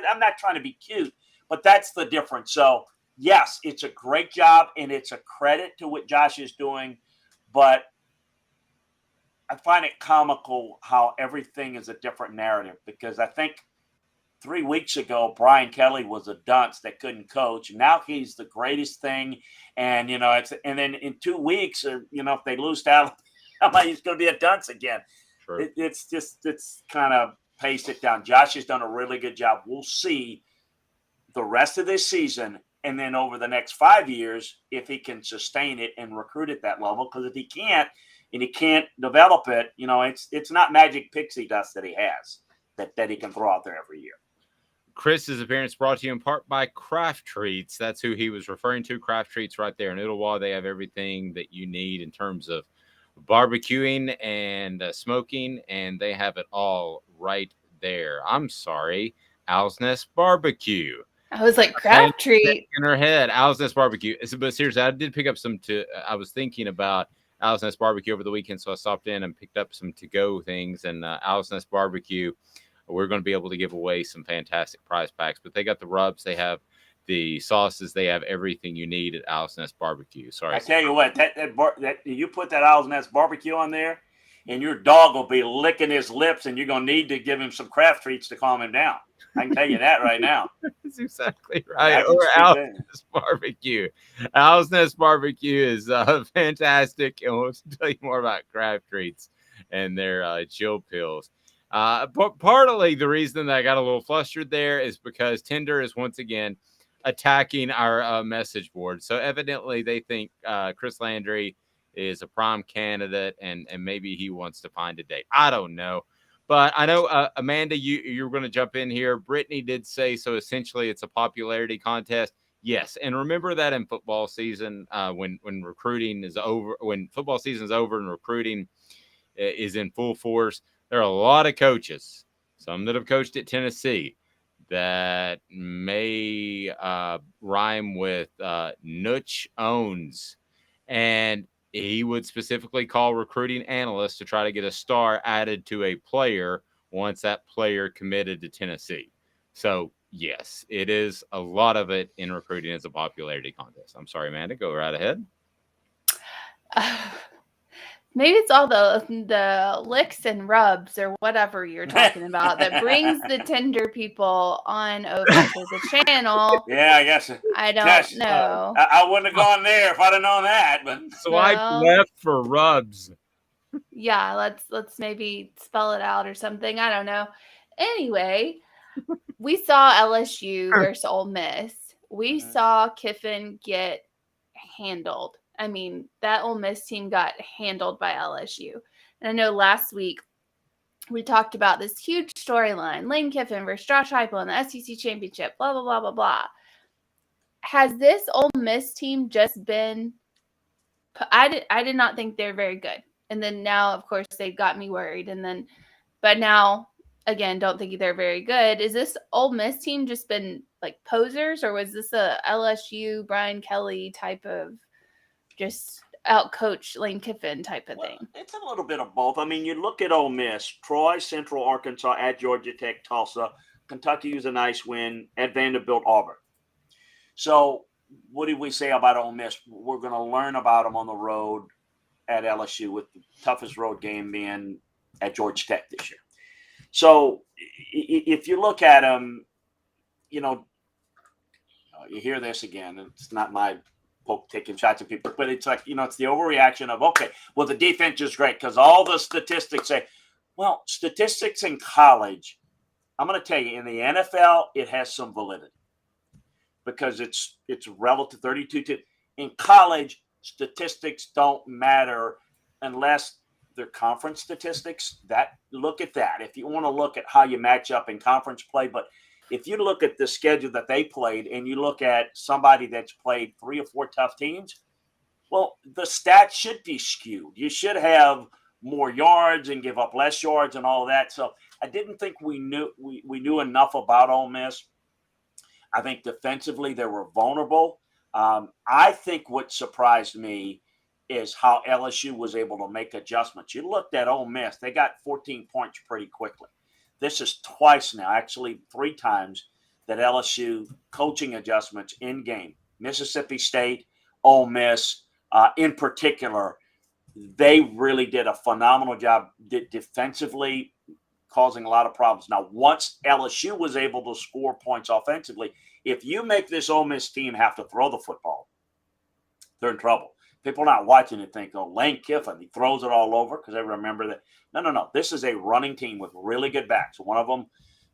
I'm not trying to be cute, but that's the difference. So yes, it's a great job, and it's a credit to what Josh is doing, but I find it comical how everything is a different narrative, because I think 3 weeks ago, Brian Kelly was a dunce that couldn't coach. Now he's the greatest thing. And, and then in 2 weeks, if they lose to Alabama, he's going to be a dunce again. It's kind of paced it down. Josh has done a really good job. We'll see the rest of this season, and then over the next 5 years, if he can sustain it and recruit at that level. Because if he can't, and he can't develop it, it's not magic pixie dust that he has that he can throw out there every year. Chris's appearance brought to you in part by Craft Treats. That's who he was referring to. Craft Treats right there in Ottawa. They have everything that you need in terms of barbecuing and smoking, and they have it all right there. I'm sorry, Owl's Nest Barbecue. I was like, Craft Treat in her head. Owl's Nest Barbecue. But seriously, I did pick up some. I was thinking about Owl's Nest Barbecue over the weekend, so I stopped in and picked up some to-go things. And Owl's Nest Barbecue, we're going to be able to give away some fantastic prize packs. But they got the rubs, they have the sauces, they have everything you need at Owl's Nest Barbecue. Sorry, I tell you what, that you put that Owl's Nest Barbecue on there, and your dog will be licking his lips, and you're going to need to give him some Craft Treats to calm him down. I can tell you that right now. That's exactly right. Or Owl's Nest Barbecue. Owl's Nest Barbecue is fantastic, and we'll tell you more about Craft Treats and their chill pills. Partly the reason that I got a little flustered there is because Tinder is once again attacking our message board. So evidently they think Chris Landry is a prime candidate, and maybe he wants to find a date. I don't know. But I know, Amanda, you're going to jump in here. Brittany did say, so essentially it's a popularity contest. Yes. And remember that in football season, when recruiting is over, when football season is over and recruiting is in full force, there are a lot of coaches, some that have coached at Tennessee, that may rhyme with Nooch owns. And he would specifically call recruiting analysts to try to get a star added to a player once that player committed to Tennessee. So, yes, it is a lot of it in recruiting as a popularity contest. I'm sorry, Amanda, go right ahead. Maybe it's all the licks and rubs or whatever you're talking about that brings the tender people on over to the channel. Yeah, I guess. I don't know. I wouldn't have gone there if I'd have known that. But Swipe left for rubs. Yeah, let's maybe spell it out or something. I don't know. Anyway, we saw LSU versus Ole Miss. We saw Kiffin get handled. I mean, that Ole Miss team got handled by LSU. And I know last week we talked about this huge storyline, Lane Kiffin versus Josh Heupel in the SEC championship, blah, blah, blah, blah, blah. Has this Ole Miss team just been – I did not think they're very good. And then now, of course, they got me worried. But now, again, don't think they're very good. Is this Ole Miss team just been like posers, or was this a LSU Brian Kelly type of just out-coach Lane Kiffin type of thing? It's a little bit of both. I mean, you look at Ole Miss, Troy, Central Arkansas, at Georgia Tech, Tulsa. Kentucky was a nice win, at Vanderbilt, Auburn. So what did we say about Ole Miss? We're going to learn about them on the road at LSU, with the toughest road game being at Georgia Tech this year. So if you look at them, you hear this again. It's not my poke taking shots at people, but it's like, it's the overreaction of, okay, well, the defense is great because all the statistics say, well, statistics in college, I'm going to tell you, in the NFL, it has some validity because it's relative 32 in college. Statistics don't matter unless they're conference statistics. Look at that. If you want to look at how you match up in conference play, but if you look at the schedule that they played and you look at somebody that's played 3 or 4 tough teams, well, the stats should be skewed. You should have more yards and give up less yards and all that. So I didn't think we knew enough about Ole Miss. I think defensively they were vulnerable. I think what surprised me is how LSU was able to make adjustments. You looked at Ole Miss, they got 14 points pretty quickly. This is twice now, actually 3 times, that LSU coaching adjustments in game. Mississippi State, Ole Miss, in particular, they really did a phenomenal job defensively, causing a lot of problems. Now, once LSU was able to score points offensively, if you make this Ole Miss team have to throw the football, they're in trouble. People not watching it think, oh, Lane Kiffin, he throws it all over, because they remember that. No. This is a running team with really good backs. One of them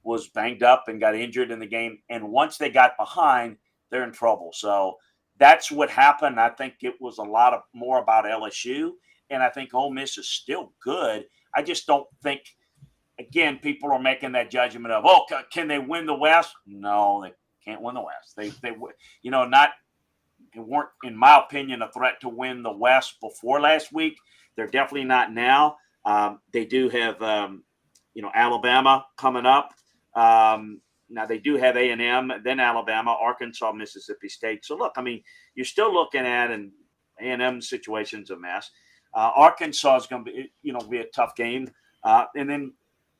was banged up and got injured in the game. And once they got behind, they're in trouble. So that's what happened. I think it was a lot more about LSU. And I think Ole Miss is still good. I just don't think, again, people are making that judgment of, oh, can they win the West? No, they can't win the West. They weren't, in my opinion, a threat to win the West before last week. They're definitely not now. They do have, Alabama coming up. Now they do have A&M, then Alabama, Arkansas, Mississippi State. So look, I mean, you're still looking at, and A&M situation's a mess. Arkansas is going to be a tough game. And then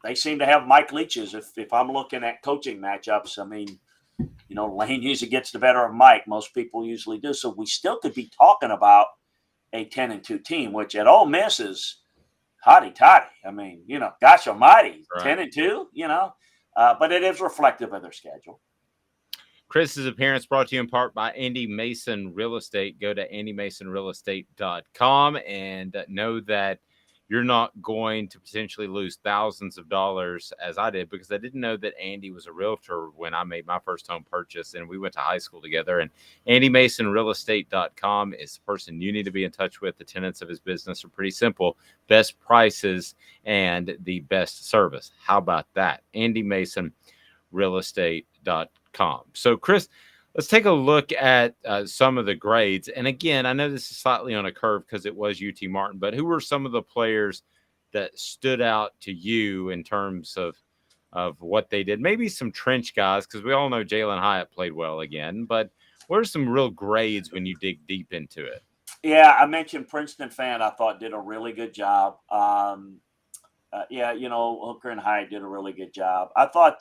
they seem to have Mike Leach's. If I'm looking at coaching matchups, I mean, Lane usually gets the better of Mike. Most people usually do. So we still could be talking about a 10-2 team, which at Ole Miss is hotty-toddy. I mean, gosh almighty, right. 10-2, but it is reflective of their schedule. Chris's appearance brought to you in part by Andy Mason Real Estate. Go to andymasonrealestate.com and know that you're not going to potentially lose thousands of dollars, as I did, because I didn't know that Andy was a realtor when I made my first home purchase, and we went to high school together. And andymasonrealestate.com is the person you need to be in touch with. The tenets of his business are pretty simple: best prices and the best service. How about that? andymasonrealestate.com. So, Chris, let's take a look at some of the grades. And again, I know this is slightly on a curve because it was UT Martin, but who were some of the players that stood out to you in terms of what they did? Maybe some trench guys, because we all know Jalen Hyatt played well again, but what are some real grades when you dig deep into it? Yeah, I mentioned Princeton fan, I thought did a really good job. Hooker and Hyatt did a really good job. I thought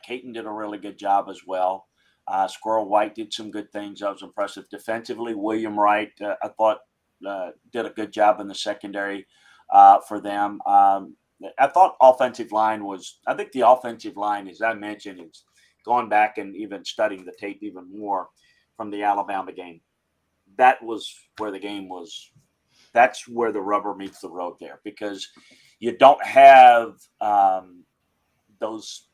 Caton did a really good job as well. Squirrel White did some good things. I was impressive defensively. William Wright, I thought, did a good job in the secondary for them. I thought I think the offensive line, as I mentioned, is going back and even studying the tape even more from the Alabama game. That was where the game was. That's where the rubber meets the road there, because you don't have those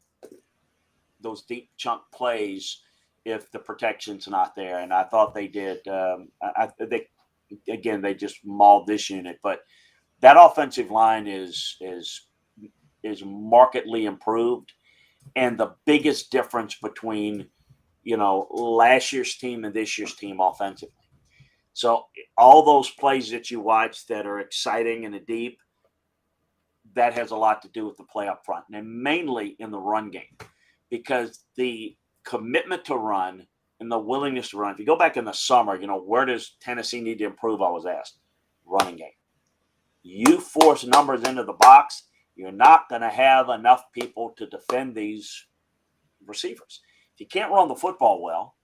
deep chunk plays if the protection's not there. And I thought they did. They just mauled this unit, but that offensive line is markedly improved. And the biggest difference between, last year's team and this year's team offensively. So all those plays that you watch that are exciting and deep, that has a lot to do with the play up front, and mainly in the run game, because the commitment to run and the willingness to run. If you go back in the summer, where does Tennessee need to improve? I was asked. Running game. You force numbers into the box, you're not going to have enough people to defend these receivers. If you can't run the football well,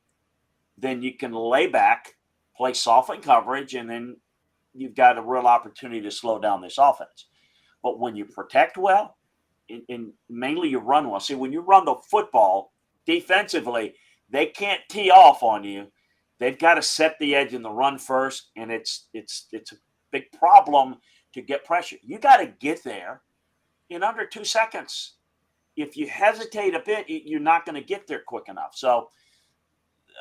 then you can lay back, play soften coverage, and then you've got a real opportunity to slow down this offense. But when you protect well, and mainly you run well. See, when you run the football defensively, they can't tee off on you. They've got to set the edge in the run first, and it's a big problem to get pressure. You got to get there in under 2 seconds. If you hesitate a bit, you're not going to get there quick enough. So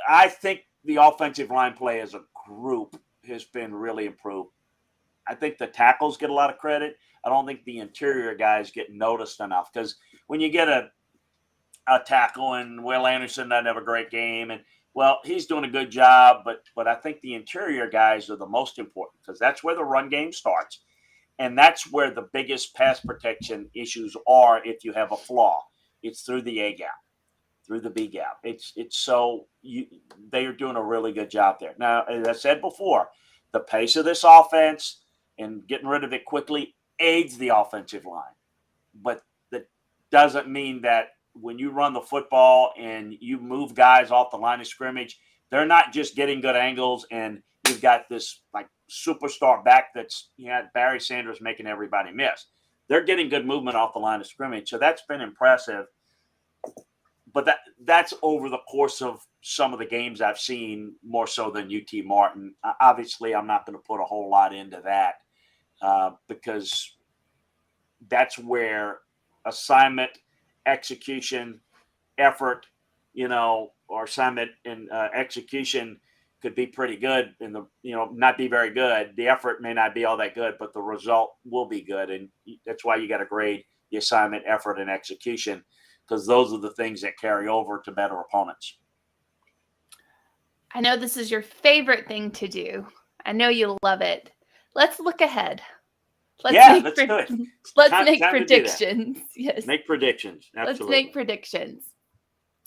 I think the offensive line play as a group has been really improved. I think the tackles get a lot of credit. I don't think the interior guys get noticed enough, because when you get a tackle and Will Anderson doesn't have a great game, and he's doing a good job, but I think the interior guys are the most important, because that's where the run game starts. And that's where the biggest pass protection issues are if you have a flaw. It's through the A gap, through the B gap. They are doing a really good job there. Now, as I said before, the pace of this offense and getting rid of it quickly aids the offensive line. But that doesn't mean that when you run the football and you move guys off the line of scrimmage, they're not just getting good angles and you've got this like superstar back that's Barry Sanders making everybody miss. They're getting good movement off the line of scrimmage. So that's been impressive. But that's over the course of some of the games I've seen, more so than UT Martin. Obviously, I'm not going to put a whole lot into that because that's where assignment, execution, effort, or assignment and execution could be pretty good and not be very good. The effort may not be all that good, but the result will be good. And that's why you got to grade the assignment, effort, and execution, because those are the things that carry over to better opponents. I know this is your favorite thing to do. I know you love it. Let's look ahead. Let's do it. Let's make predictions. Yes. Make predictions. Absolutely. Let's make predictions.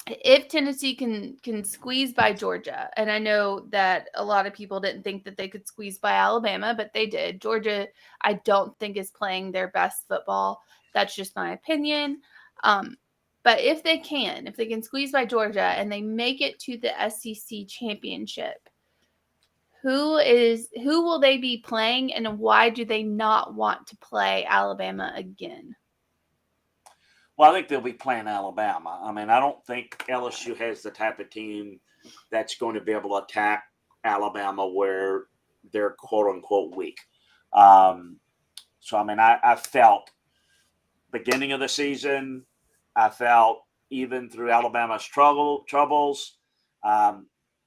If Tennessee can squeeze by Georgia, and I know that a lot of people didn't think that they could squeeze by Alabama, but they did. Georgia, I don't think is playing their best football. That's just my opinion. But if they can squeeze by Georgia and they make it to the SEC championship, who will they be playing, and why do they not want to play Alabama again? Well, I think they'll be playing Alabama. I mean, I don't think LSU has the type of team that's going to be able to attack Alabama where they're quote unquote weak. So, I mean, I felt beginning of the season, I felt even through Alabama's troubles,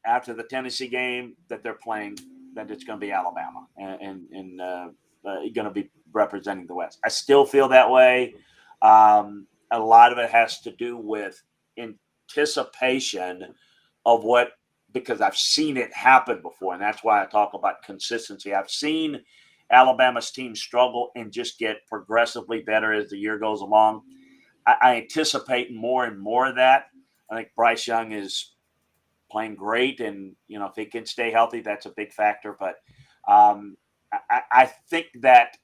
after the Tennessee game that they're playing, that it's going to be Alabama and going to be representing the West. I still feel that way. A lot of it has to do with anticipation of because I've seen it happen before, and that's why I talk about consistency. I've seen Alabama's team struggle and just get progressively better as the year goes along. I anticipate more and more of that. I think Bryce Young is playing great, and if he can stay healthy, that's a big factor. But I think that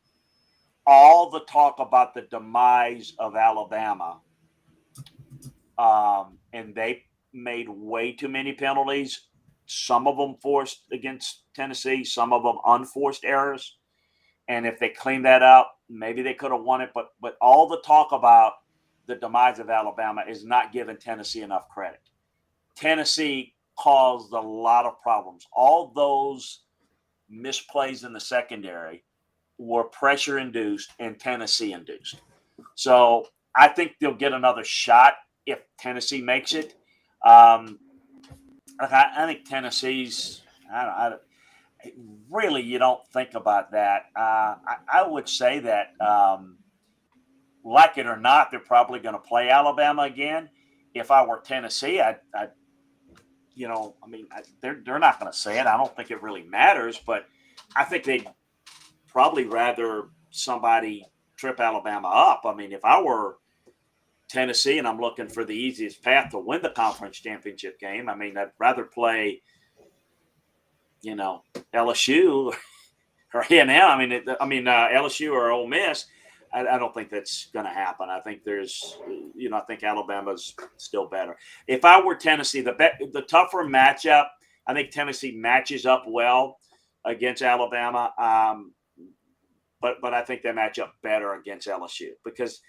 all the talk about the demise of Alabama, and they made way too many penalties, some of them forced against Tennessee, some of them unforced errors. And if they clean that up, maybe they could have won it. But all the talk about the demise of Alabama is not giving Tennessee enough credit. Tennessee caused a lot of problems. All those misplays in the secondary were pressure induced and Tennessee induced. So I think they'll get another shot if Tennessee makes it. I think Tennessee's really, you don't think about that. I would say that, like it or not, they're probably going to play Alabama again. If I were Tennessee, they're not going to say it. I don't think it really matters, but I think they'd probably rather somebody trip Alabama up. I mean, if I were Tennessee and I'm looking for the easiest path to win the conference championship game, I mean, I'd rather play, LSU or A&M. LSU or Ole Miss. I don't think that's going to happen. I think I think Alabama's still better. If I were Tennessee, the tougher matchup, I think Tennessee matches up well against Alabama. But I think they match up better against LSU because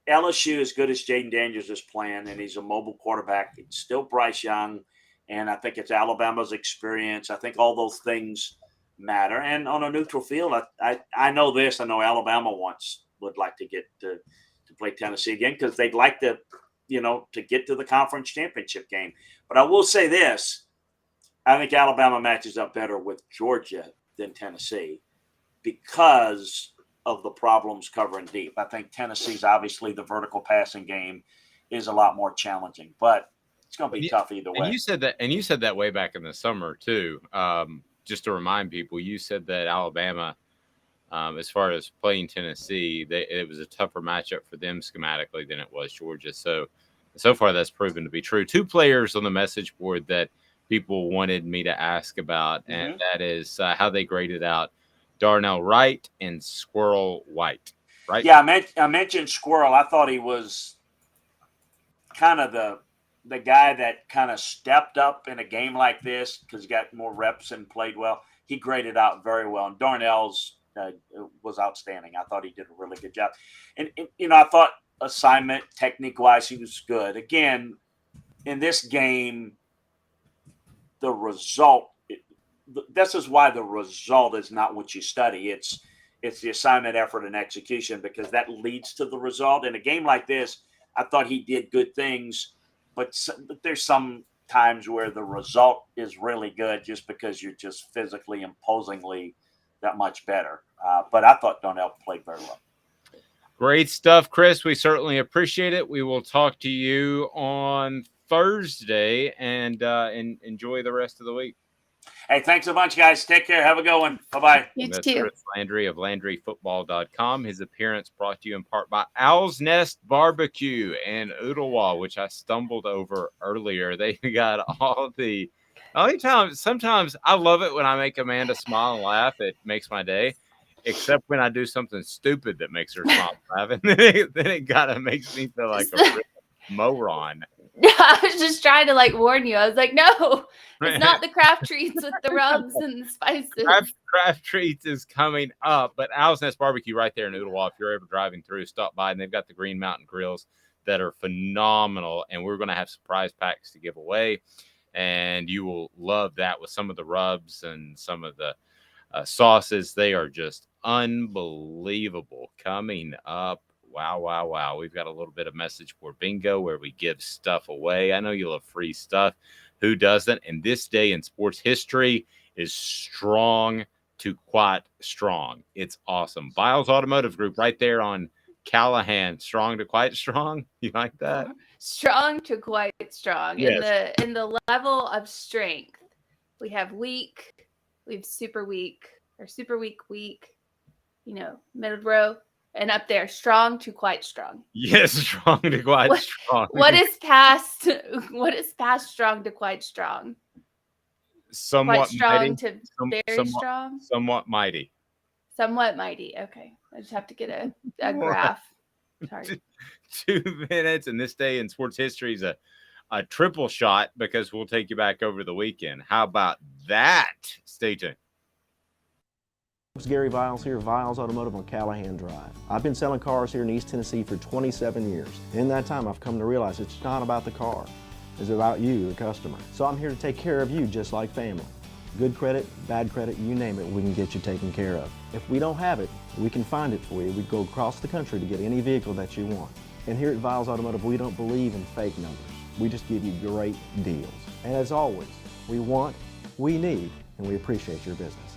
LSU, as good as Jaden Daniels is playing, and he's a mobile quarterback, it's still Bryce Young, and I think it's Alabama's experience. I think all those things matter. And on a neutral field, I know this. I know Alabama would like to get to play Tennessee again because they'd like to get to the conference championship game. But I will say this. I think Alabama matches up better with Georgia than Tennessee because of the problems covering deep. I think Tennessee's obviously the vertical passing game is a lot more challenging, but it's going to be tough either way. And you said that way back in the summer too. Just to remind people, you said that Alabama, as far as playing Tennessee, it was a tougher matchup for them schematically than it was Georgia. So far that's proven to be true. Two players on the message board that people wanted me to ask about, and that is how they graded out Darnell Wright and Squirrel White, right? Yeah, I mentioned Squirrel. I thought he was kind of the guy that kind of stepped up in a game like this because he got more reps and played well. He graded out very well. And Darnell's was outstanding. I thought he did a really good job. And I thought assignment, technique-wise, he was good. Again, in this game, the result – this is why the result is not what you study. It's the assignment, effort, and execution because that leads to the result. In a game like this, I thought he did good things, but there's some times where the result is really good just because you're just physically, imposingly that much better. But I thought Darnell played very well. Great stuff, Chris. We certainly appreciate it. We will talk to you on Thursday and enjoy the rest of the week. Hey, thanks a bunch, guys. Take care. Have a good one. Bye-bye. That's Chris Landry of LandryFootball.com. His appearance brought to you in part by Owl's Nest Barbecue and Ooltewah, which I stumbled over earlier. They got all the only time. Sometimes I love it when I make Amanda smile and laugh. It makes my day, except when I do something stupid that makes her smile and laugh. And then it kind of makes me feel like a real moron. I was just trying to warn you. I was like, no, it's not the craft treats with the rubs and the spices. Craft treats is coming up, but Owl's Nest Barbecue right there in Ooltewah. If you're ever driving through, stop by, and they've got the Green Mountain grills that are phenomenal, and we're going to have surprise packs to give away, and you will love that with some of the rubs and some of the sauces. They are just unbelievable. Coming up. Wow. We've got a little bit of message board bingo where we give stuff away. I know you love free stuff. Who doesn't? And this day in sports history is strong to quite strong. It's awesome. Biles Automotive Group right there on Callahan. Strong to quite strong. You like that? Strong to quite strong. Yes. In the level of strength, we have weak, we have super weak, or super weak, middle row. And up there, strong to quite strong. Yes, strong to quite strong. What is past strong to quite strong? Somewhat quite strong mighty. To very strong? Somewhat mighty. Somewhat mighty. Okay. I just have to get a graph. Sorry. 2 minutes, and this day in sports history is a a triple shot because we'll take you back over the weekend. How about that? Stay tuned. It's Gary Viles here, Viles Automotive on Callahan Drive. I've been selling cars here in East Tennessee for 27 years. In that time, I've come to realize it's not about the car. It's about you, the customer. So I'm here to take care of you just like family. Good credit, bad credit, you name it, we can get you taken care of. If we don't have it, we can find it for you. We go across the country to get any vehicle that you want. And here at Viles Automotive, we don't believe in fake numbers. We just give you great deals. And as always, we want, we need, and we appreciate your business.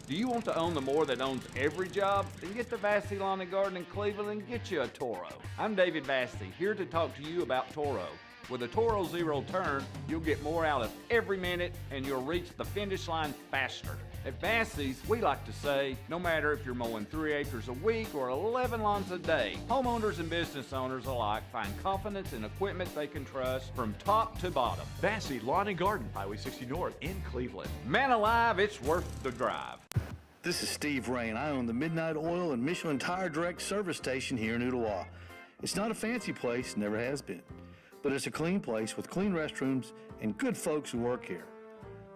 Do you want to own the more that owns every job? Then get to Vassy Lawn and Garden in Cleveland and get you a Toro. I'm David Vassy, here to talk to you about Toro. With a Toro Zero Turn, you'll get more out of every minute and you'll reach the finish line faster. At Vassy's, we like to say, no matter if you're mowing 3 acres a week or 11 lawns a day, homeowners and business owners alike find confidence in equipment they can trust from top to bottom. Vassy Lawn and Garden, Highway 60 North in Cleveland. Man alive, it's worth the drive. This is Steve Rain. I own the Midnight Oil and Michelin Tire Direct service station here in Ottawa. It's not a fancy place, never has been, but it's a clean place with clean restrooms and good folks who work here.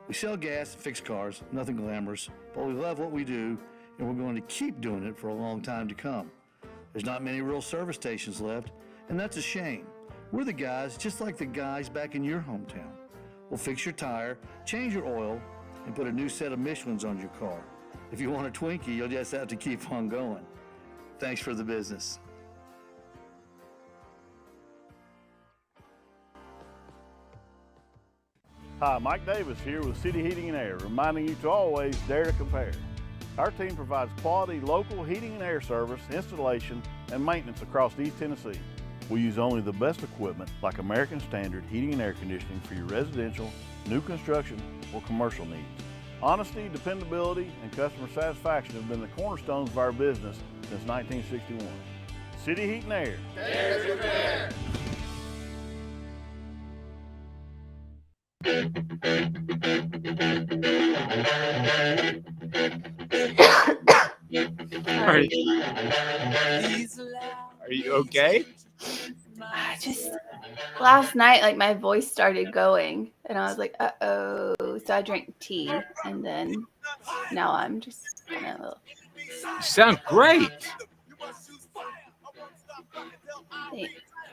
We sell gas and fix cars, nothing glamorous, but we love what we do, and we're going to keep doing it for a long time to come. There's not many real service stations left, and that's a shame. We're the guys just like the guys back in your hometown. We'll fix your tire, change your oil, and put a new set of Michelins on your car. If you want a Twinkie, you'll just have to keep on going. Thanks for the business. Hi, Mike Davis here with City Heating and Air, reminding you to always dare to compare. Our team provides quality local heating and air service, installation, and maintenance across East Tennessee. We use only the best equipment like American Standard heating and air conditioning for your residential, new construction, or commercial needs. Honesty, dependability, and customer satisfaction have been the cornerstones of our business since 1961. City Heat and Air. Dare to compare. Are you okay? Last night, like my voice started going, and I was like, "Uh-oh!" So I drank tea, and then now I'm just kind of. You sound great.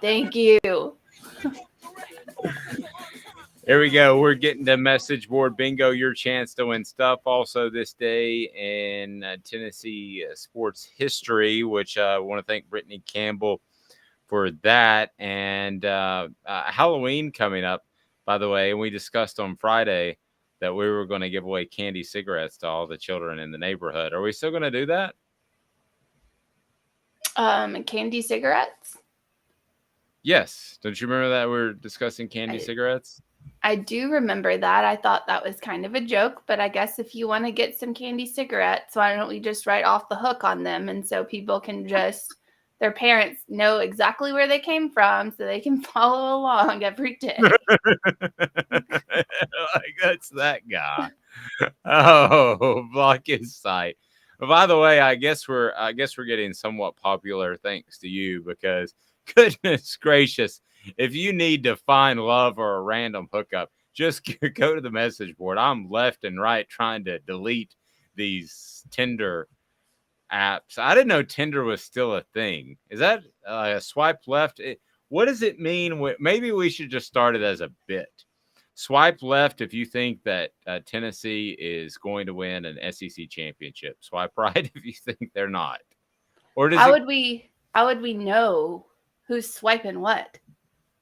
Thank you. Here we go. We're getting to message board bingo. Your chance to win stuff. Also this day in Tennessee sports history, which I want to thank Brittany Campbell for that. And Halloween coming up, by the way. And we discussed on Friday that we were going to give away candy cigarettes to all the children in the neighborhood. Are we still going to do that? Candy cigarettes? Yes. Don't you remember that we were discussing candy cigarettes? I do remember that. I thought that was kind of a joke, but I guess if you want to get some candy cigarettes, why don't we just write off the hook on them? And so people can just, their parents know exactly where they came from so they can follow along every day. Like, that's that guy. Oh, block his site. But by the way, I guess we're getting somewhat popular thanks to you, because goodness gracious, if you need to find love or a random hookup, just go to the message board. I'm left and right trying to delete these Tinder apps. I didn't know Tinder was still a thing. Is that a swipe left? What does it mean? Maybe we should just start it as a bit. Swipe left if you think that Tennessee is going to win an SEC championship. Swipe right if you think they're not. Or how would we know who's swiping what?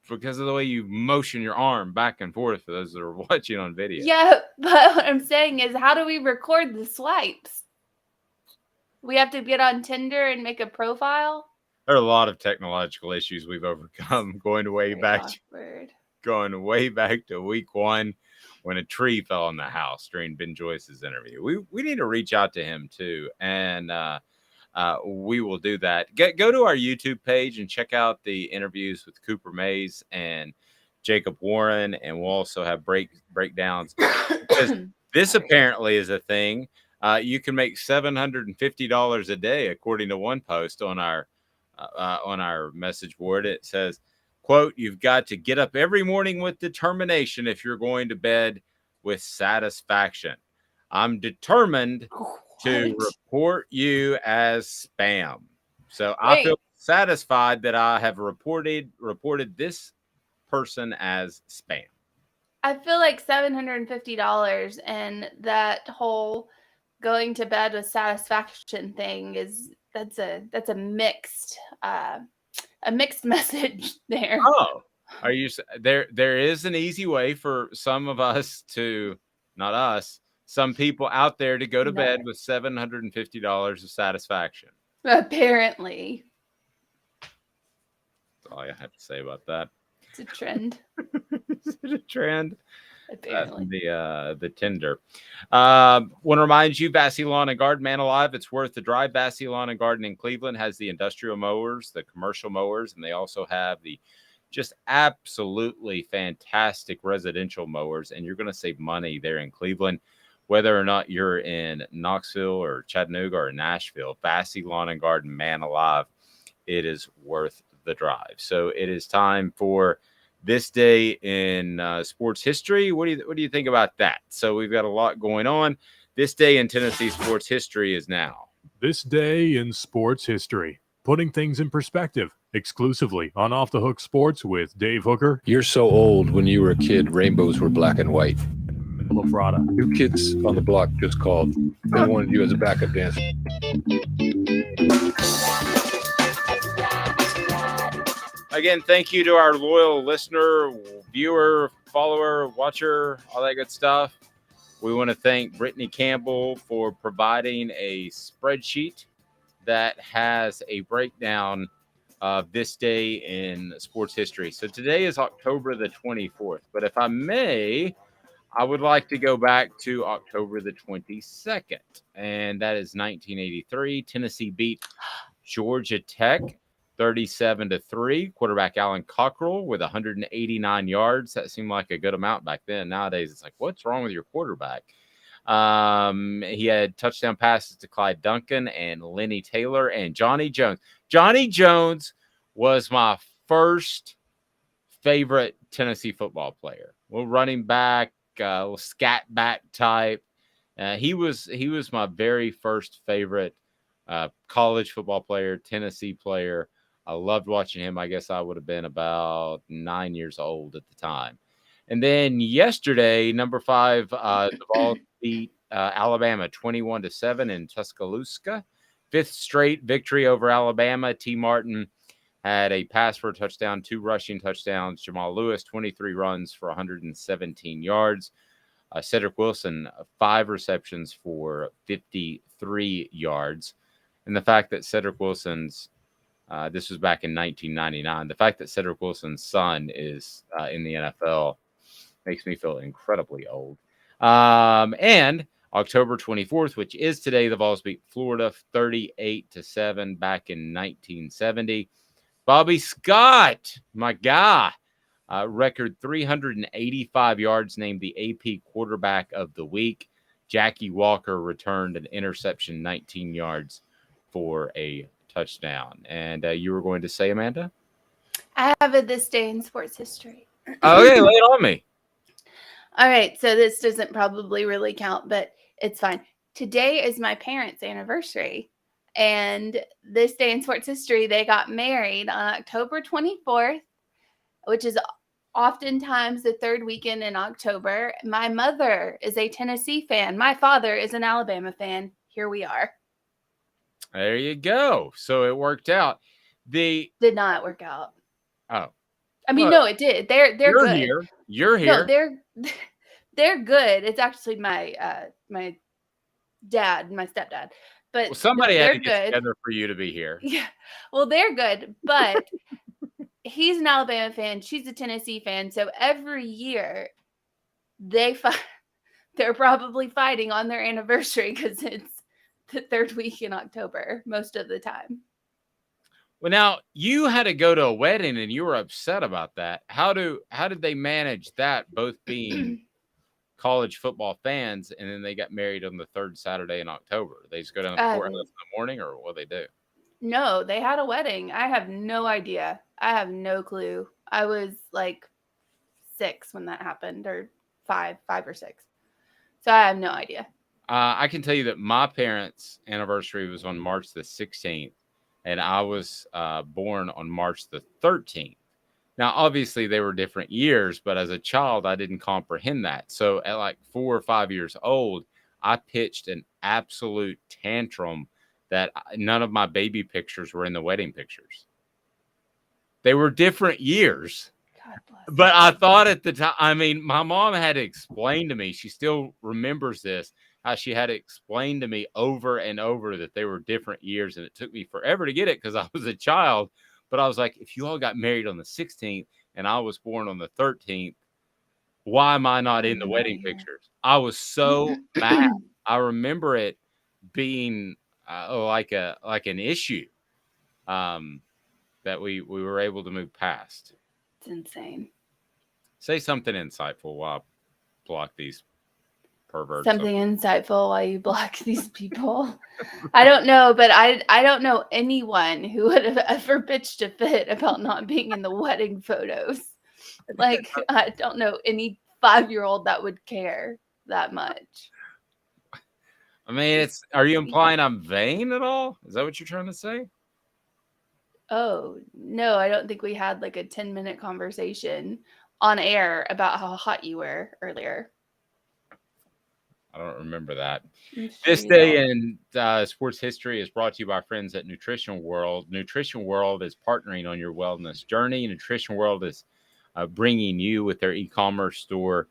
Because of the way you motion your arm back and forth for those that are watching on video. Yeah, but what I'm saying is, how do we record the swipes? We have to get on Tinder and make a profile? There are a lot of technological issues we've overcome going way back to week one when a tree fell on the house during Ben Joyce's interview. We need to reach out to him too, and we will do that. Go to our YouTube page and check out the interviews with Cooper Mays and Jacob Warren, and we'll also have breakdowns. Because this apparently is a thing. You can make $750 a day, according to one post on our message board. It says, quote, "You've got to get up every morning with determination if you're going to bed with satisfaction. I'm determined to report you as spam." So I feel satisfied that I have reported this person as spam. I feel like $750 and that whole going to bed with satisfaction thing that's a mixed message there. Oh, are you there is an easy way for some of us to, not us, some people out there to go to bed with $750 of satisfaction. Apparently. That's all I have to say about that. It's a trend. Is it a trend? Apparently. The Tinder. Want to remind you, Vassy Lawn and Garden, man alive, it's worth the drive. Vassy Lawn and Garden in Cleveland has the industrial mowers, the commercial mowers, and they also have the just absolutely fantastic residential mowers. And you're going to save money there in Cleveland, whether or not you're in Knoxville or Chattanooga or Nashville. Vassy Lawn and Garden, man alive, it is worth the drive. So it is time for this day in sports history. What do you think about that? So we've got a lot going on. This day in Tennessee sports history is now. This day in sports history, putting things in perspective, exclusively on Off the Hook Sports with Dave Hooker. You're so old. When you were a kid, rainbows were black and white. LaFratta. New kids on the block just called. They wanted you as a backup dancer. Again, thank you to our loyal listener, viewer, follower, watcher, all that good stuff. We want to thank Brittany Campbell for providing a spreadsheet that has a breakdown of this day in sports history. So today is October the 24th. But if I may, I would like to go back to October the 22nd. And that is 1983. Tennessee beat Georgia Tech 37-3. Quarterback Alan Cockrell with 189 yards. That seemed like a good amount back then. Nowadays, it's like, what's wrong with your quarterback? He had touchdown passes to Clyde Duncan and Lenny Taylor and Johnny Jones. Johnny Jones was my first favorite Tennessee football player. Well, running back, little scat back type. He was my very first favorite college football player, Tennessee player. I loved watching him. I guess I would have been about 9 years old at the time. And then yesterday, number 5, the Vols beat Alabama 21-7 in Tuscaloosa. 5th straight victory over Alabama. T. Martin had a pass for a touchdown, 2 rushing touchdowns. Jamal Lewis, 23 runs for 117 yards. Cedric Wilson, 5 receptions for 53 yards. And the fact that Cedric Wilson's this was back in 1999. The fact that Cedric Wilson's son is in the NFL makes me feel incredibly old. And October 24th, which is today, the Vols beat Florida 38-7 back in 1970. Bobby Scott, my guy, record 385 yards, named the AP quarterback of the week. Jackie Walker returned an interception, 19 yards for a touchdown. And you were going to say, Amanda? I have a this day in sports history. Okay, lay it on me. All right, so this doesn't probably really count, but it's fine. Today is my parents' anniversary, and this day in sports history, they got married on October 24th, which is oftentimes the third weekend in October. My mother is a Tennessee fan. My father is an Alabama fan. Here we are. There you go. So it worked out. Did not work out. Oh. I mean, no, it did. They're good. Here. You're here. No, they're good. It's actually my my dad, my stepdad. But somebody had to get together for you to be here. Yeah. Well, they're good, but he's an Alabama fan. She's a Tennessee fan. So every year they're probably fighting on their anniversary because it's the third week in October most of the time. Well, now you had to go to a wedding and you were upset about that. How did they manage that, both being college football fans, and then they got married on the third Saturday in October? They just go down to the courthouse in the morning, or what they do? No, they had a wedding. I have no idea. I have no clue. I was like 6 when that happened, or 5 or 6. So I have no idea. I can tell you that my parents' anniversary was on March the 16th, and I was born on March the 13th. Now, obviously, they were different years, but as a child, I didn't comprehend that. So at like 4 or 5 years old, I pitched an absolute tantrum that none of my baby pictures were in the wedding pictures. They were different years. But I thought at the time, I mean, my mom had to explain to me, she still remembers this, how she had to explain to me over and over that they were different years. And it took me forever to get it because I was a child. But I was like, if you all got married on the 16th and I was born on the 13th, why am I not in the wedding pictures? I was so mad. I remember it being like an issue that we were able to move past. It's insane. Say something insightful while I block these perverts. Something insightful while you block these people. I don't know, but I don't know anyone who would have ever pitched a fit about not being in the wedding photos. Like, I don't know any 5-year-old that would care that much. I mean, are you implying I'm vain at all? Is that what you're trying to say? Oh, no, I don't think we had like a 10-minute conversation on air about how hot you were earlier. I don't remember that. This day in sports history is brought to you by friends at Nutrition World. Nutrition World is partnering on your wellness journey. Nutrition World is bringing you with their e-commerce store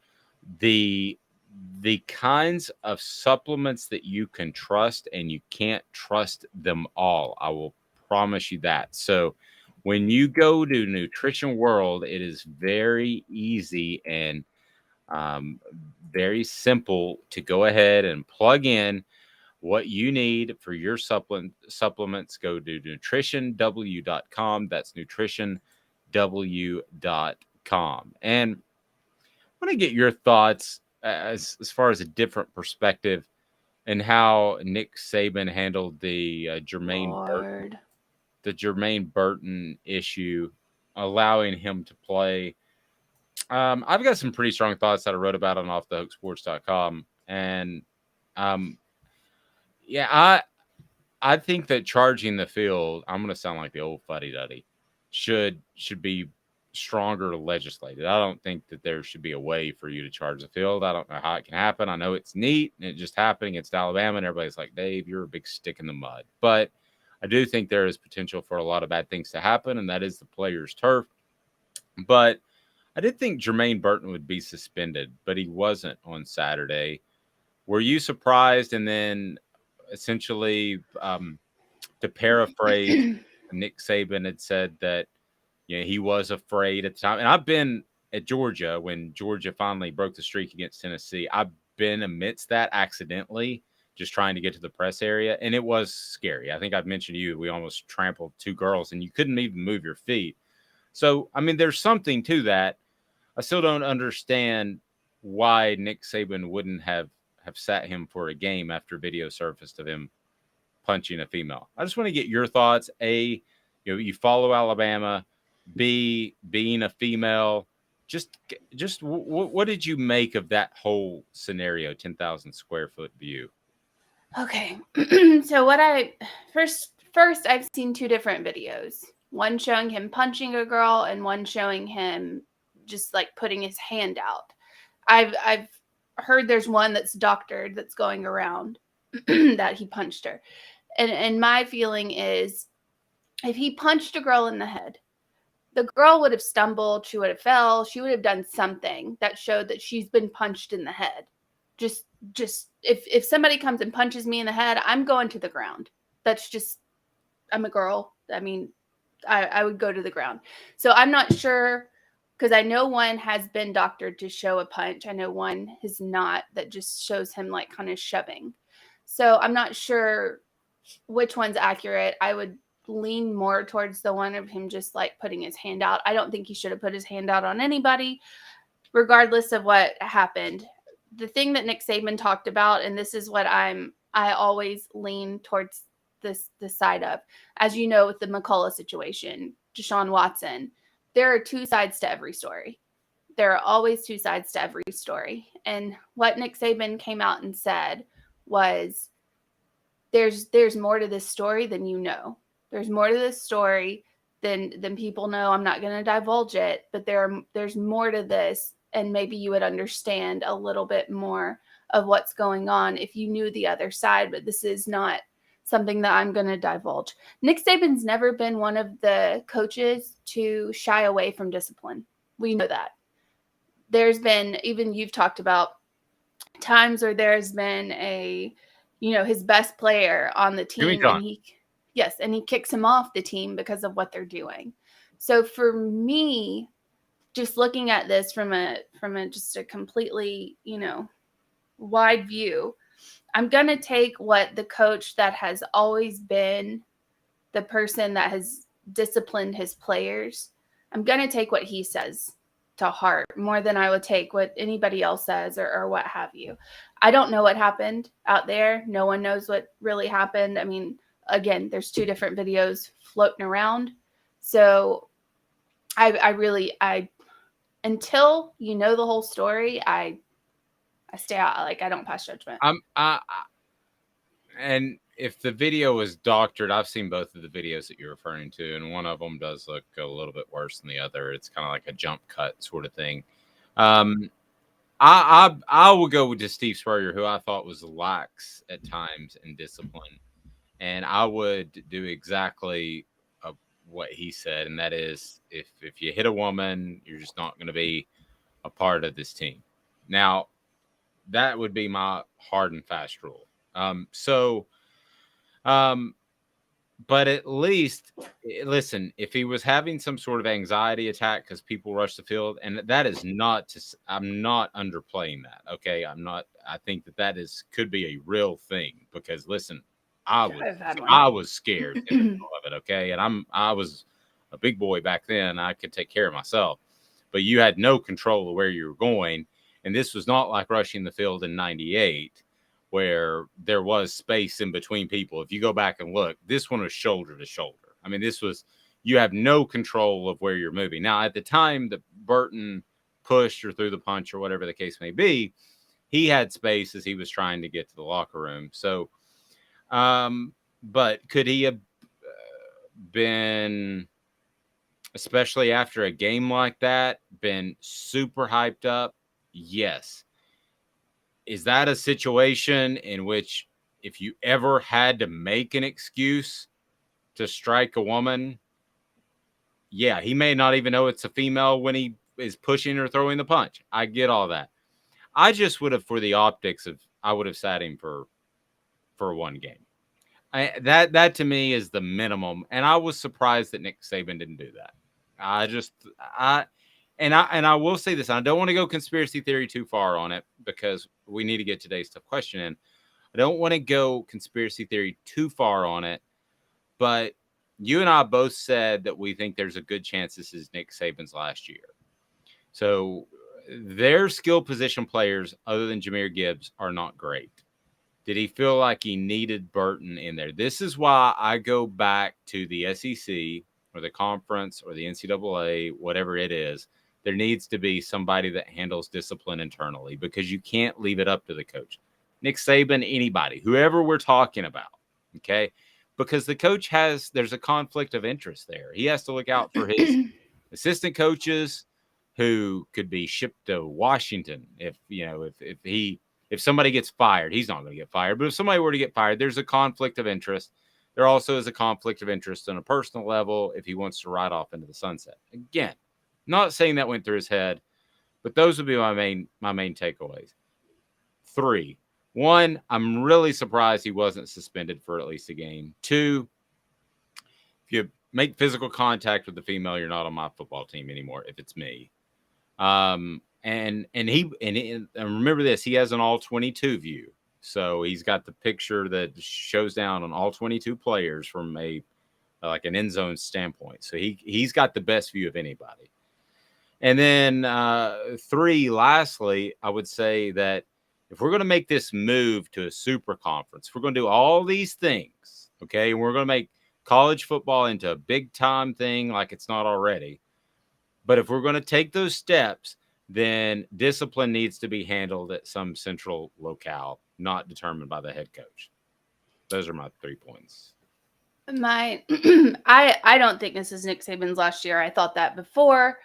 the kinds of supplements that you can trust, and you can't trust them all. I will promise you that. So when you go to Nutrition World, it is very easy and very simple to go ahead and plug in what you need for your supplements. Go to nutritionw.com. That's nutritionw.com. And I want to get your thoughts as far as a different perspective and how Nick Saban handled the Jermaine Burton issue, allowing him to play. I've got some pretty strong thoughts that I wrote about on offthehooksports.com. And I think that charging the field, I'm going to sound like the old fuddy-duddy, should be stronger legislated. I don't think that there should be a way for you to charge the field. I don't know how it can happen. I know it's neat and it just happened against Alabama, and everybody's like, Dave, you're a big stick in the mud. But I do think there is potential for a lot of bad things to happen, and that is the player's turf. But I did think Jermaine Burton would be suspended, but he wasn't on Saturday. Were you surprised? And then essentially, to paraphrase, Nick Saban had said that he was afraid at the time. And I've been at Georgia when Georgia finally broke the streak against Tennessee. I've been amidst that accidentally, just trying to get to the press area, and it was scary. I think I've mentioned to you, we almost trampled 2 girls, and you couldn't even move your feet. So, I mean, there's something to that. I still don't understand why Nick Saban wouldn't have sat him for a game after video surfaced of him punching a female. I just want to get your thoughts. A, you follow Alabama. B, being a female. Just what did you make of that whole scenario, 10,000 square foot view? Okay. So what first I've seen 2 different videos. One showing him punching a girl and one showing him just like putting his hand out. I've heard there's one that's doctored that's going around that he punched her. And my feeling is, if he punched a girl in the head, the girl would have stumbled, she would have fell, she would have done something that showed that she's been punched in the head. Just if somebody comes and punches me in the head, I'm going to the ground. That's just, I'm a girl. I mean, I would go to the ground. So I'm not sure, because I know one has been doctored to show a punch. I know one is not, that just shows him like kind of shoving. So I'm not sure which one's accurate. I would lean more towards the one of him just like putting his hand out. I don't think he should have put his hand out on anybody, regardless of what happened. The thing that Nick Saban talked about, and this is what I always lean towards the side of, as you know, with the McCullough situation, Deshaun Watson, there are two sides to every story. There are always two sides to every story. And what Nick Saban came out and said was, there's more to this story than you know. There's more to this story than people know. I'm not going to divulge it, but there's more to this, and maybe you would understand a little bit more of what's going on if you knew the other side, but this is not something that I'm going to divulge. Nick Saban's never been one of the coaches to shy away from discipline. We know that. There's been, even you've talked about times where there's been his best player on the team, and he kicks him off the team because of what they're doing. So for me, just looking at this from a just a completely, wide view, I'm going to take what the coach that has always been the person that has disciplined his players, I'm going to take what he says to heart more than I would take what anybody else says or what have you. I don't know what happened out there. No one knows what really happened. I mean, again, there's two different videos floating around. So I until you know the whole story, I stay out. Like, I don't pass judgment. And if the video was doctored, I've seen both of the videos that you're referring to, and one of them does look a little bit worse than the other. It's kind of like a jump cut sort of thing. I will go with Steve Spurrier, who I thought was lax at times in discipline, and I would do exactly what he said, and that is, if you hit a woman, you're just not going to be a part of this team. Now, that would be my hard and fast rule. But at least, listen, if he was having some sort of anxiety attack because people rush the field, and that is not I'm not underplaying that. Okay. I think that could be a real thing, because listen, I was scared in the middle of it. Okay. And I was a big boy back then. I could take care of myself, but you had no control of where you were going. And this was not like rushing the field in 98, where there was space in between people. If you go back and look, this one was shoulder to shoulder. I mean, you have no control of where you're moving. Now, at the time that Burton pushed or threw the punch or whatever the case may be, he had space as he was trying to get to the locker room. So, but could he have been, especially after a game like that, been super hyped up? Yes. Is that a situation in which, if you ever had to make an excuse to strike a woman, yeah, he may not even know it's a female when he is pushing or throwing the punch. I get all that. I just would have, for the optics of, I would have sat him for one game. That to me is the minimum. And I was surprised that Nick Saban didn't do that. And I will say this, I don't want to go conspiracy theory too far on it, because we need to get today's tough question in. I don't want to go conspiracy theory too far on it, but you and I both said that we think there's a good chance this is Nick Saban's last year. So their skill position players, other than Jahmyr Gibbs, are not great. Did he feel like he needed Burton in there? This is why I go back to the SEC or the conference or the NCAA, whatever it is. There needs to be somebody that handles discipline internally, because you can't leave it up to the coach. Nick Saban, anybody, whoever we're talking about, okay? Because the coach there's a conflict of interest there. He has to look out for his assistant coaches who could be shipped to Washington. If somebody gets fired, he's not going to get fired. But if somebody were to get fired, there's a conflict of interest. There also is a conflict of interest on a personal level if he wants to ride off into the sunset. Again, not saying that went through his head, but those would be my main takeaways. 3. 1, I'm really surprised he wasn't suspended for at least a game. 2, if you make physical contact with the female, you're not on my football team anymore, if it's me. And remember this, he has an all 22 view. So he's got the picture that shows down on all 22 players from an end zone standpoint. So he's got the best view of anybody. And then 3, lastly, I would say that if we're going to make this move to a super conference, if we're going to do all these things, okay, and we're going to make college football into a big time thing like it's not already, But if we're going to take those steps, then discipline needs to be handled at some central locale, not determined by the head coach. Those are my 3 points. I don't think this is Nick Saban's last year. I thought that before,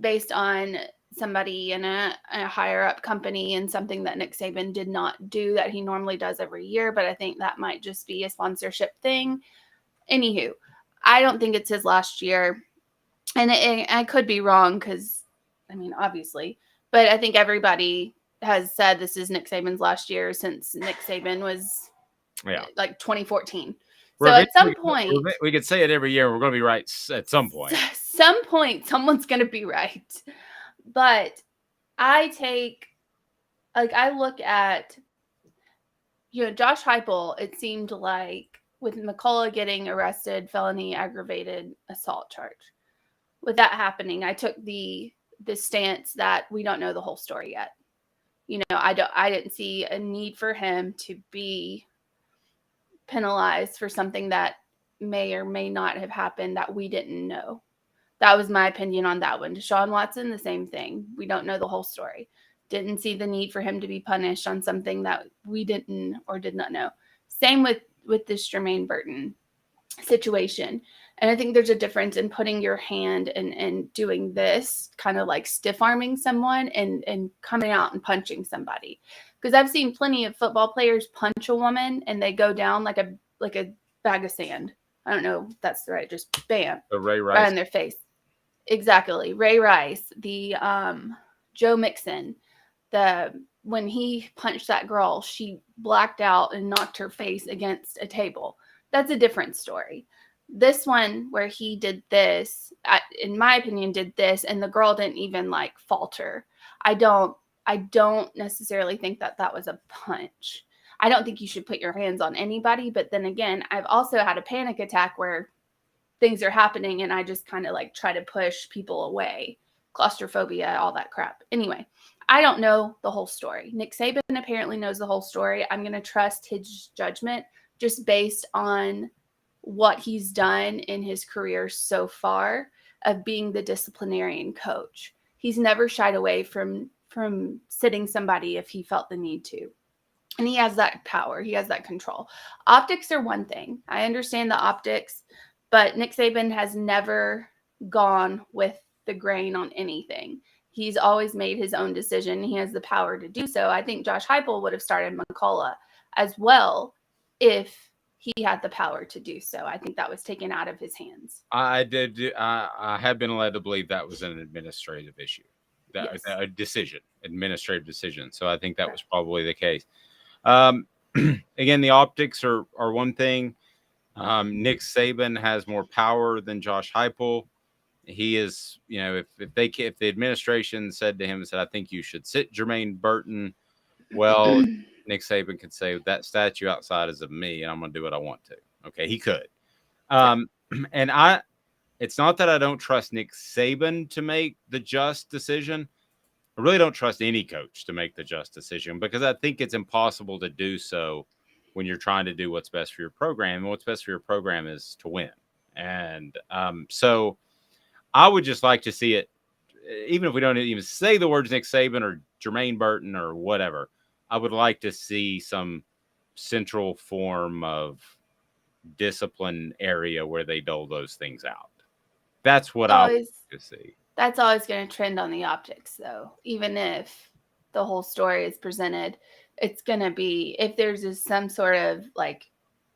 based on somebody in a higher up company and something that Nick Saban did not do that he normally does every year. But I think that might just be a sponsorship thing. Anywho, I don't think it's his last year. And I could be wrong because, I mean, obviously. But I think everybody has said this is Nick Saban's last year since Nick Saban was like 2014. So at some point, we could say it every year. We're going to be right at some point. Some point, someone's going to be right. But I look at, Josh Heupel, it seemed like with McCullough getting arrested, felony aggravated assault charge. With that happening, I took the stance that we don't know the whole story yet. I didn't see a need for him to be penalized for something that may or may not have happened that we didn't know. That was my opinion on that one. Deshaun Watson, the same thing. We don't know the whole story. Didn't see the need for him to be punished on something that we didn't or did not know. Same with this Jermaine Burton situation. And I think there's a difference in putting your hand and doing this, kind of like stiff-arming someone and coming out and punching somebody. Because I've seen plenty of football players punch a woman and they go down like a bag of sand. I don't know if that's right. Just bam. Ray Rice. Right in their face. Exactly. Ray Rice, the Joe Mixon, when he punched that girl, she blacked out and knocked her face against a table. That's a different story. This one where he did this, in my opinion, did this, and the girl didn't even like falter. I don't necessarily think that was a punch. I don't think you should put your hands on anybody. But then again, I've also had a panic attack where things are happening and I just kind of like try to push people away. Claustrophobia, all that crap. Anyway, I don't know the whole story. Nick Saban apparently knows the whole story. I'm going to trust his judgment just based on what he's done in his career so far of being the disciplinarian coach. He's never shied away from sitting somebody if he felt the need to. And he has that power. He has that control. Optics are one thing. I understand the optics, but Nick Saban has never gone with the grain on anything. He's always made his own decision. He has the power to do so. I think Josh Heupel would have started McCullough as well if he had the power to do so. I think that was taken out of his hands. I have been led to believe that was an administrative issue, administrative decision. So I think that was probably the case. Again, the optics are one thing. Nick Saban has more power than Josh Heupel. He is, if the administration said to him, I think you should sit Jermaine Burton. Well, Nick Saban could say that statue outside is of me and I'm going to do what I want to. Okay. He could. It's not that I don't trust Nick Saban to make the just decision. I really don't trust any coach to make the just decision because I think it's impossible to do so when you're trying to do what's best for your program. And what's best for your program is to win. And so I would just like to see it, even if we don't even say the words Nick Saban or Jermaine Burton or whatever, I would like to see some central form of discipline area where they dole those things out. That's what I would like to see. That's always going to trend on the optics, though. Even if the whole story is presented, it's going to be, if there's some sort of like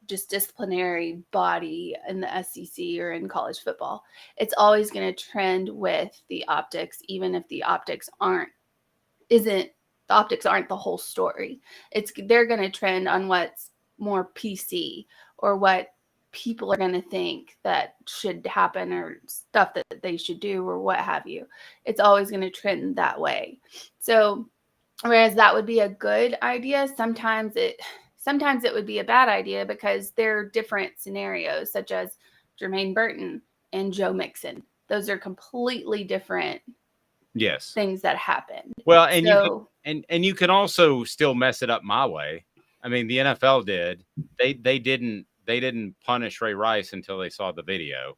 just disciplinary body in the SEC or in college football, it's always going to trend with the optics, even if the optics aren't the whole story. They're going to trend on what's more PC or what people are going to think that should happen or stuff that they should do or what have you. It's always going to trend that way. So whereas that would be a good idea, sometimes it would be a bad idea because there are different scenarios such as Jermaine Burton and Joe Mixon. Those are completely different things that happen. Well, and you can also still mess it up my way. I mean, the NFL did. They didn't punish Ray Rice until they saw the video.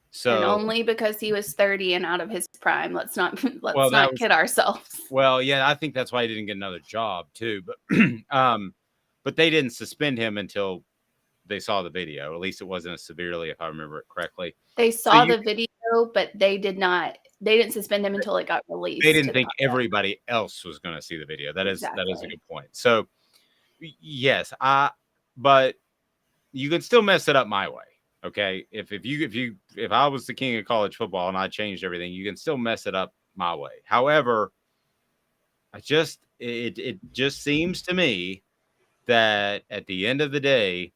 So, and only because he was 30 and out of his prime. Let's not kid ourselves. Well, yeah, I think that's why he didn't get another job too. But they didn't suspend him until they saw the video. At least it wasn't as severely, if I remember it correctly. They saw the video, but they didn't suspend him until it got released. They didn't think everybody else was going to see the video. That is a good point. So, yes, but you can still mess it up my way. Okay, if I was the king of college football and I changed everything, you can still mess it up my way. However, it just seems to me that at the end of the day,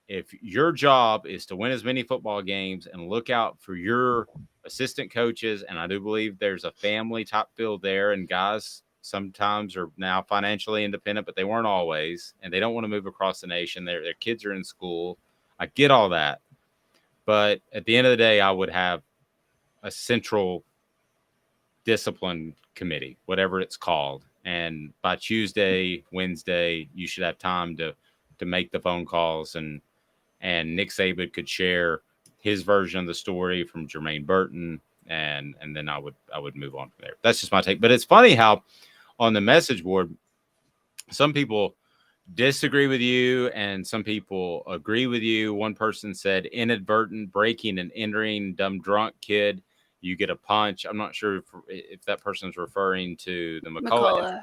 if your job is to win as many football games and look out for your assistant coaches, and I do believe there's a family top field there, and guys sometimes are now financially independent, but they weren't always, and they don't want to move across the nation. Their kids are in school. I get all that. But at the end of the day, I would have a central discipline committee, whatever it's called. And by Tuesday, Wednesday, you should have time to make the phone calls, and Nick Saban could share his version of the story from Jermaine Burton, and then I would move on from there. That's just my take. But it's funny how on the message board, some people disagree with you and some people agree with you. One person said inadvertent breaking and entering, dumb drunk kid, you get a punch. I'm not sure if that person's referring to the McCullough.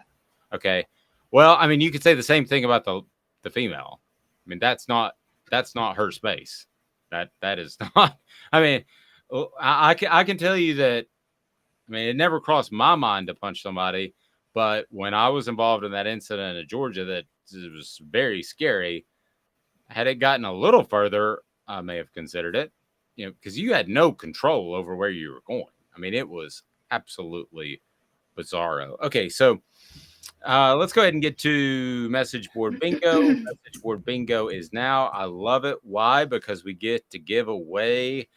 Okay. Well, I mean, you could say the same thing about the female. I mean, that's not her space. That is not. I mean, I can tell you that. I mean, it never crossed my mind to punch somebody, but when I was involved in that incident in Georgia, that it was very scary. Had it gotten a little further, I may have considered it. Because you had no control over where you were going. I mean, it was absolutely bizarro. Okay, so let's go ahead and get to message board bingo. Message board bingo is now. I love it. Why? Because we get to give away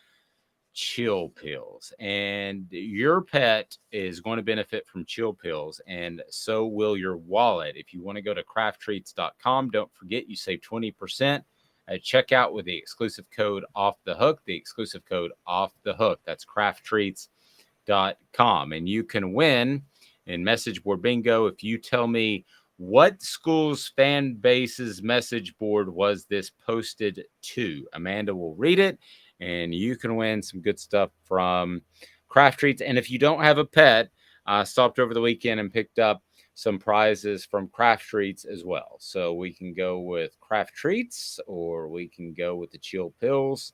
chill pills, and your pet is going to benefit from chill pills, and so will your wallet. If you want to go to crafttreats.com, don't forget you save 20% at checkout with the exclusive code Off the Hook. The exclusive code Off the Hook. That's crafttreats.com, and you can win in message board bingo if you tell me what school's fan base's message board was this posted to. Amanda will read it, and you can win some good stuff from Craft Treats. And if you don't have a pet, I stopped over the weekend and picked up some prizes from Craft Treats as well. So we can go with Craft Treats, or we can go with the chill pills.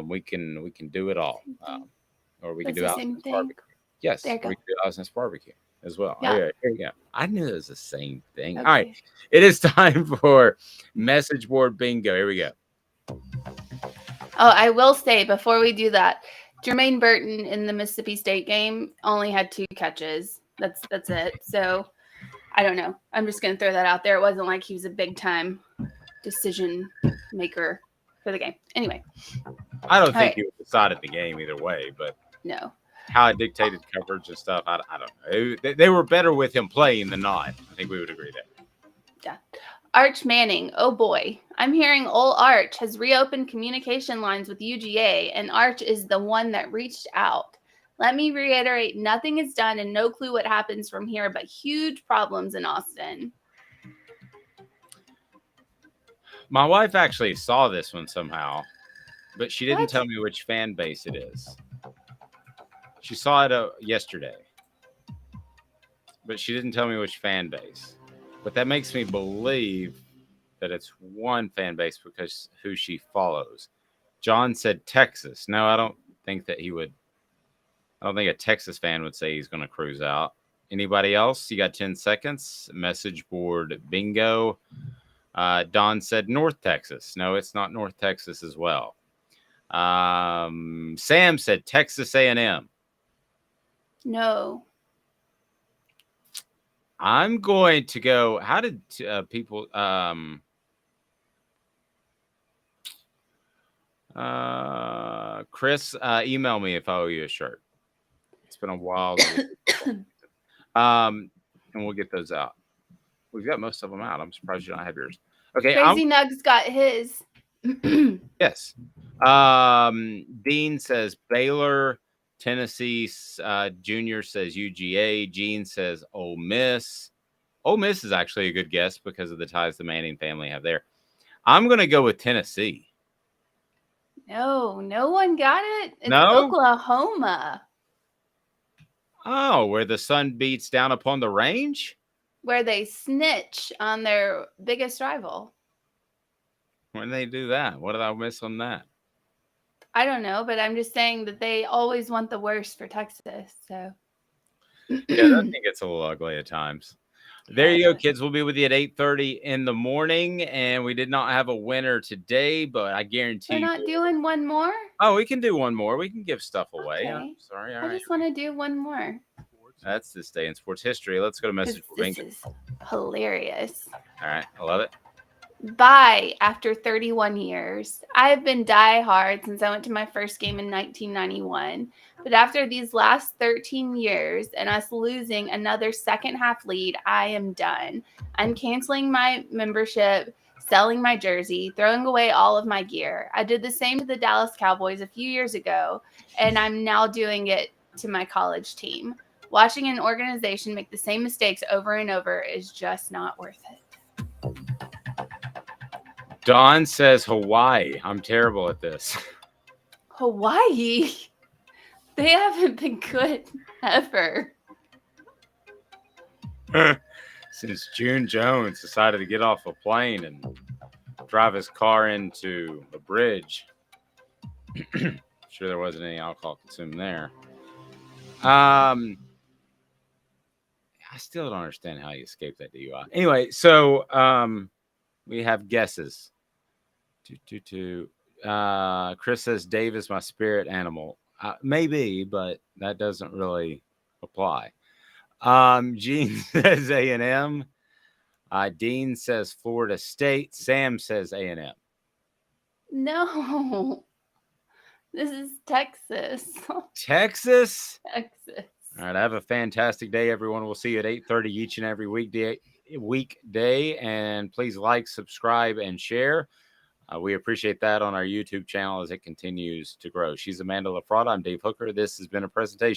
We can do it all. Or we can do Allison's barbecue. Yes, we can do Allison's barbecue as well. Yeah. Here you go. I knew it was the same thing. Okay. All right. It is time for message board bingo. Here we go. Oh, I will say before we do that, Jermaine Burton in the Mississippi State game only had 2 catches. That's it. So I don't know. I'm just going to throw that out there. It wasn't like he was a big time decision maker for the game. Anyway. I don't think he decided the game either way, but no. How it dictated coverage and stuff, I don't know. They were better with him playing than not. I think we would agree there. Yeah. Arch Manning, oh boy. I'm hearing Ole Arch has reopened communication lines with UGA, and Arch is the one that reached out. Let me reiterate, nothing is done and no clue what happens from here, but huge problems in Austin. My wife actually saw this one somehow, but she didn't tell me which fan base it is. She saw it yesterday, but she didn't tell me which fan base. But that makes me believe that it's one fan base because who she follows. John said Texas. No, I don't think that he would. I don't think a Texas fan would say he's going to cruise out. Anybody else? You got 10 seconds. Message board bingo. Don said North Texas. No, it's not North Texas as well. Sam said Texas A&M. No. I'm going to go. How did people? Chris, email me if I owe you a shirt. It's been a while. And we'll get those out. We've got most of them out. I'm surprised you don't have yours. Okay. Crazy Nugs got his. Yes. Dean says Baylor. Tennessee Junior says UGA. Gene says Ole Miss. Ole Miss is actually a good guess because of the ties the Manning family have there. I'm going to go with Tennessee. No, no one got it. It's No? Oklahoma. Oh, where the sun beats down upon the range? Where they snitch on their biggest rival. When did they do that? What did I miss on that? I don't know, but I'm just saying that they always want the worst for Texas. So yeah, I think it's a little ugly at times. There you go, kids. We'll be with you at 8:30 in the morning, and we did not have a winner today, but I guarantee we're not doing one more. Oh, we can do one more. We can give stuff away. Okay. I'm sorry. All I right. just want to do one more. That's this day in sports history. Let's go to message. This is hilarious. All right, I love it. Bye after 31 years. I've been diehard since I went to my first game in 1991. But after these last 13 years and us losing another second half lead, I am done. I'm canceling my membership, selling my jersey, throwing away all of my gear. I did the same to the Dallas Cowboys a few years ago, and I'm now doing it to my college team. Watching an organization make the same mistakes over and over is just not worth it. Dawn says Hawaii. I'm terrible at this. Hawaii? They haven't been good ever. Since June Jones decided to get off a plane and drive his car into a bridge. Sure there wasn't any alcohol consumed there. I still don't understand how you escaped that DUI. Anyway, so we have guesses. Chris says Dave is my spirit animal. Maybe, but that doesn't really apply. Gene says A&M. Dean says Florida State. Sam says A&M. No. This is Texas. Texas? Texas. All right. Have a fantastic day, everyone. We'll see you at 8:30 each and every weekday. And please like, subscribe, and share. We appreciate that on our YouTube channel as it continues to grow. She's Amanda LaFratta. I'm Dave Hooker. This has been a presentation